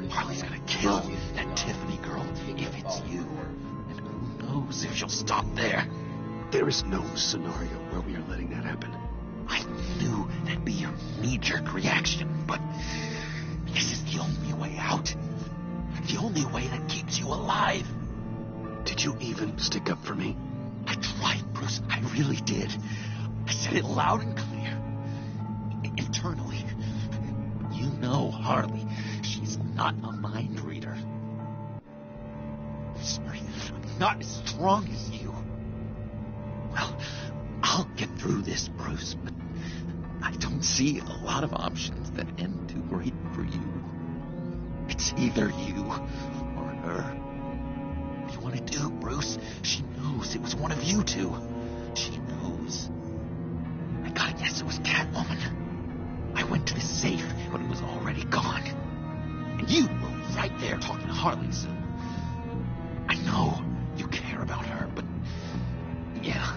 [SPEAKER 6] Harley's gonna kill that Tiffany girl if it's you. And who knows if she'll stop there.
[SPEAKER 17] There
[SPEAKER 13] is no scenario where we are letting that happen.
[SPEAKER 6] I knew that'd be your knee-jerk reaction, but this is the only way out. The only way that keeps you alive.
[SPEAKER 13] Did you even stick up for me?
[SPEAKER 6] I tried, Bruce. I really did. I said it loud and clear. Internally. You know Harley. She's not a mind reader. Sorry, I'm not as strong as you. Well, I'll get through this, Bruce, but I don't see a lot of options that end too great for you. It's either you or her. What do you want to do, Bruce? She knows it was one of you two. She knows. I gotta guess it was Catwoman. I went to the safe when it was already gone. And you were right there talking to Harley, so I know you care about her, but yeah.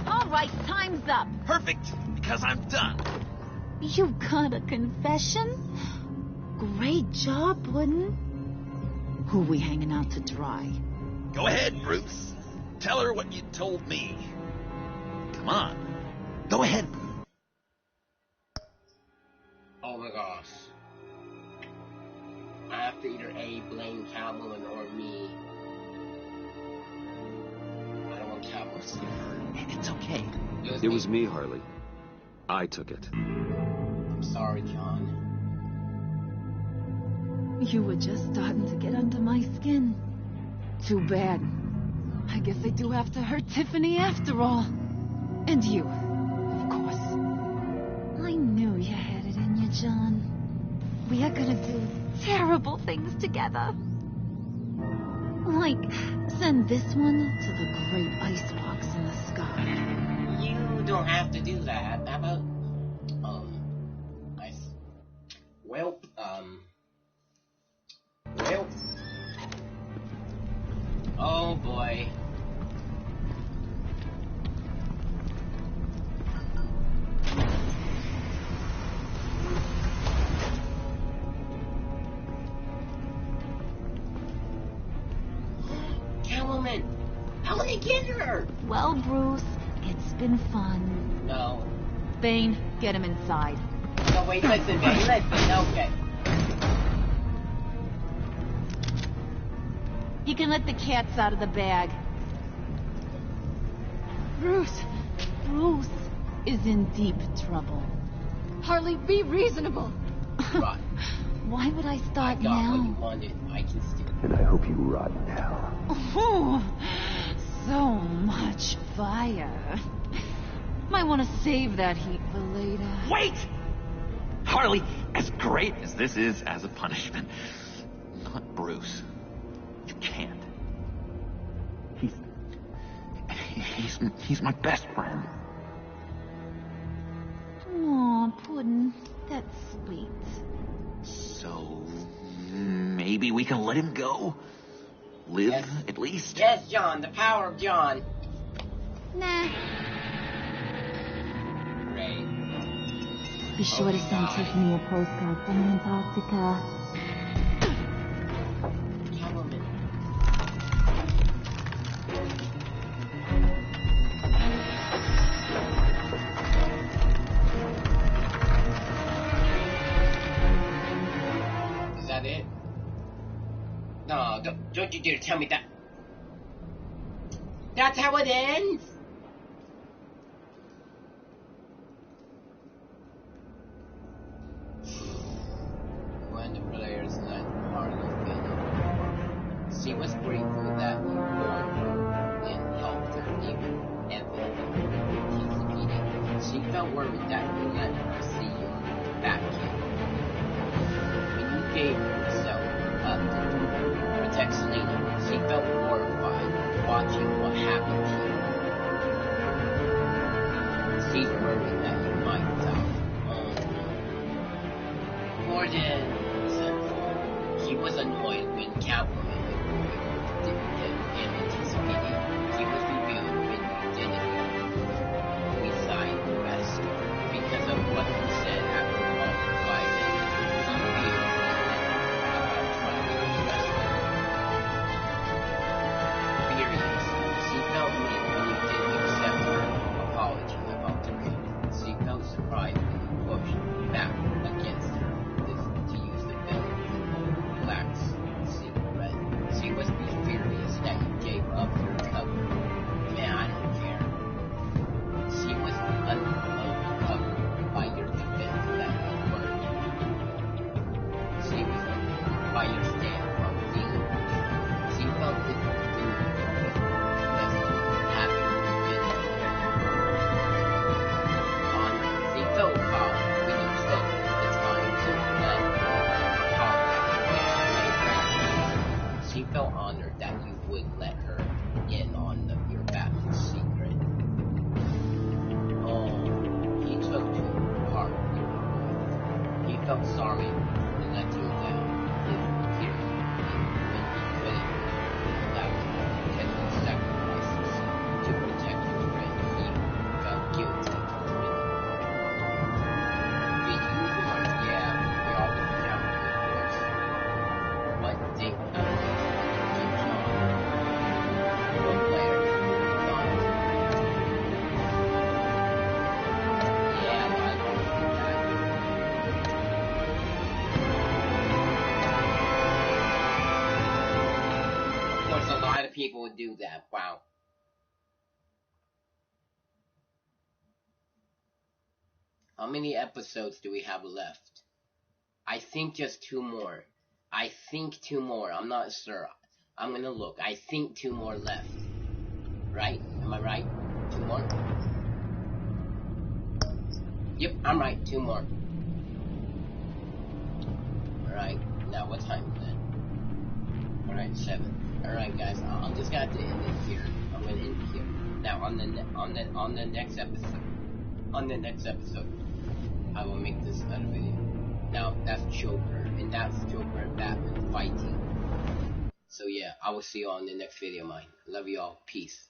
[SPEAKER 4] All right, time's up.
[SPEAKER 6] Perfect, because I'm done.
[SPEAKER 4] You got a confession? Great job, Puddin'. Who we hanging out to dry?
[SPEAKER 6] Go ahead, Bruce. Tell her what you told me. Come on. Go ahead.
[SPEAKER 1] Oh my gosh. I have to either A, blame Catwoman, or me. I don't want Catwoman to get hurt.
[SPEAKER 6] It's okay.
[SPEAKER 13] It was me, Harley. I took it.
[SPEAKER 1] I'm sorry, John.
[SPEAKER 4] You were just starting to get under my skin. Too bad. I guess I do have to hurt Tiffany after all. And you, of course. I knew you had it in you, John. We are gonna do terrible things together. Like, send this one to the great icebox in the sky.
[SPEAKER 1] You don't have to do that. How about, ice? Well, oh boy. Catwoman, how did they get her?
[SPEAKER 4] Well, Bruce, it's been fun.
[SPEAKER 1] No.
[SPEAKER 4] Bane, get him inside.
[SPEAKER 1] No, wait, listen, Bane, listen, okay.
[SPEAKER 4] You can let the cats out of the bag.
[SPEAKER 10] Bruce
[SPEAKER 4] is in deep trouble.
[SPEAKER 10] Harley, be reasonable.
[SPEAKER 1] Right.
[SPEAKER 4] Why would I start
[SPEAKER 1] I got
[SPEAKER 4] now?
[SPEAKER 1] what you wanted. I can still.
[SPEAKER 13] And I hope you rot in hell.
[SPEAKER 4] Oh, so much fire. Might want to save that heat for later.
[SPEAKER 6] Wait! Harley, as great as this is as a punishment, not Bruce. You can't. He's my best friend.
[SPEAKER 4] Aw, Puddin', that's sweet.
[SPEAKER 6] So, maybe we can let him go? Live,
[SPEAKER 1] yes.
[SPEAKER 6] At least?
[SPEAKER 1] Yes, John, the power of John.
[SPEAKER 4] Nah.
[SPEAKER 1] Great.
[SPEAKER 4] Be sure to send Tiffany a postcard from Antarctica.
[SPEAKER 1] Catwoman. Is that it? No, don't you dare tell me that. That's how it ends? When the players let Harley finish. She was grateful that we warned her and helped her even She felt worried that we let her see that kid. When you gave yourself up to protect Selena, she felt horrified watching what happened to you. She's worried that you might die. Gordon said he was annoyed when Catwoman didn't get him into Speedy. He was revealed when you didn't. We signed the rest because of what you said after all the fighting. He feels trying to arrest him. Furious, she felt me when you did felt sorry and let you down. Here, when he allowed potential sacrifices to protect your friend, he felt guilty. Did you learn? Yeah, we all been counted, of course. But think about it. One player, not. Yeah, I want to do that. Of course, a lot of people would do that. Wow. How many episodes do we have left? I think just 2 more. I think 2 more. I'm not sure. I'm gonna look. I think 2 more left. Right? Am I right? 2 more? Yep, I'm right. 2 more. Alright. Now, what time is it? Alright, 7. Alright, guys. I'm just gonna have to end it here. I'm gonna end it here. Now, on the next episode. On the next episode, I will make this other video. Now, that's Joker. And that's Joker and Batman fighting. So, yeah. I will see you all in the next video, mine. Love you all. Peace.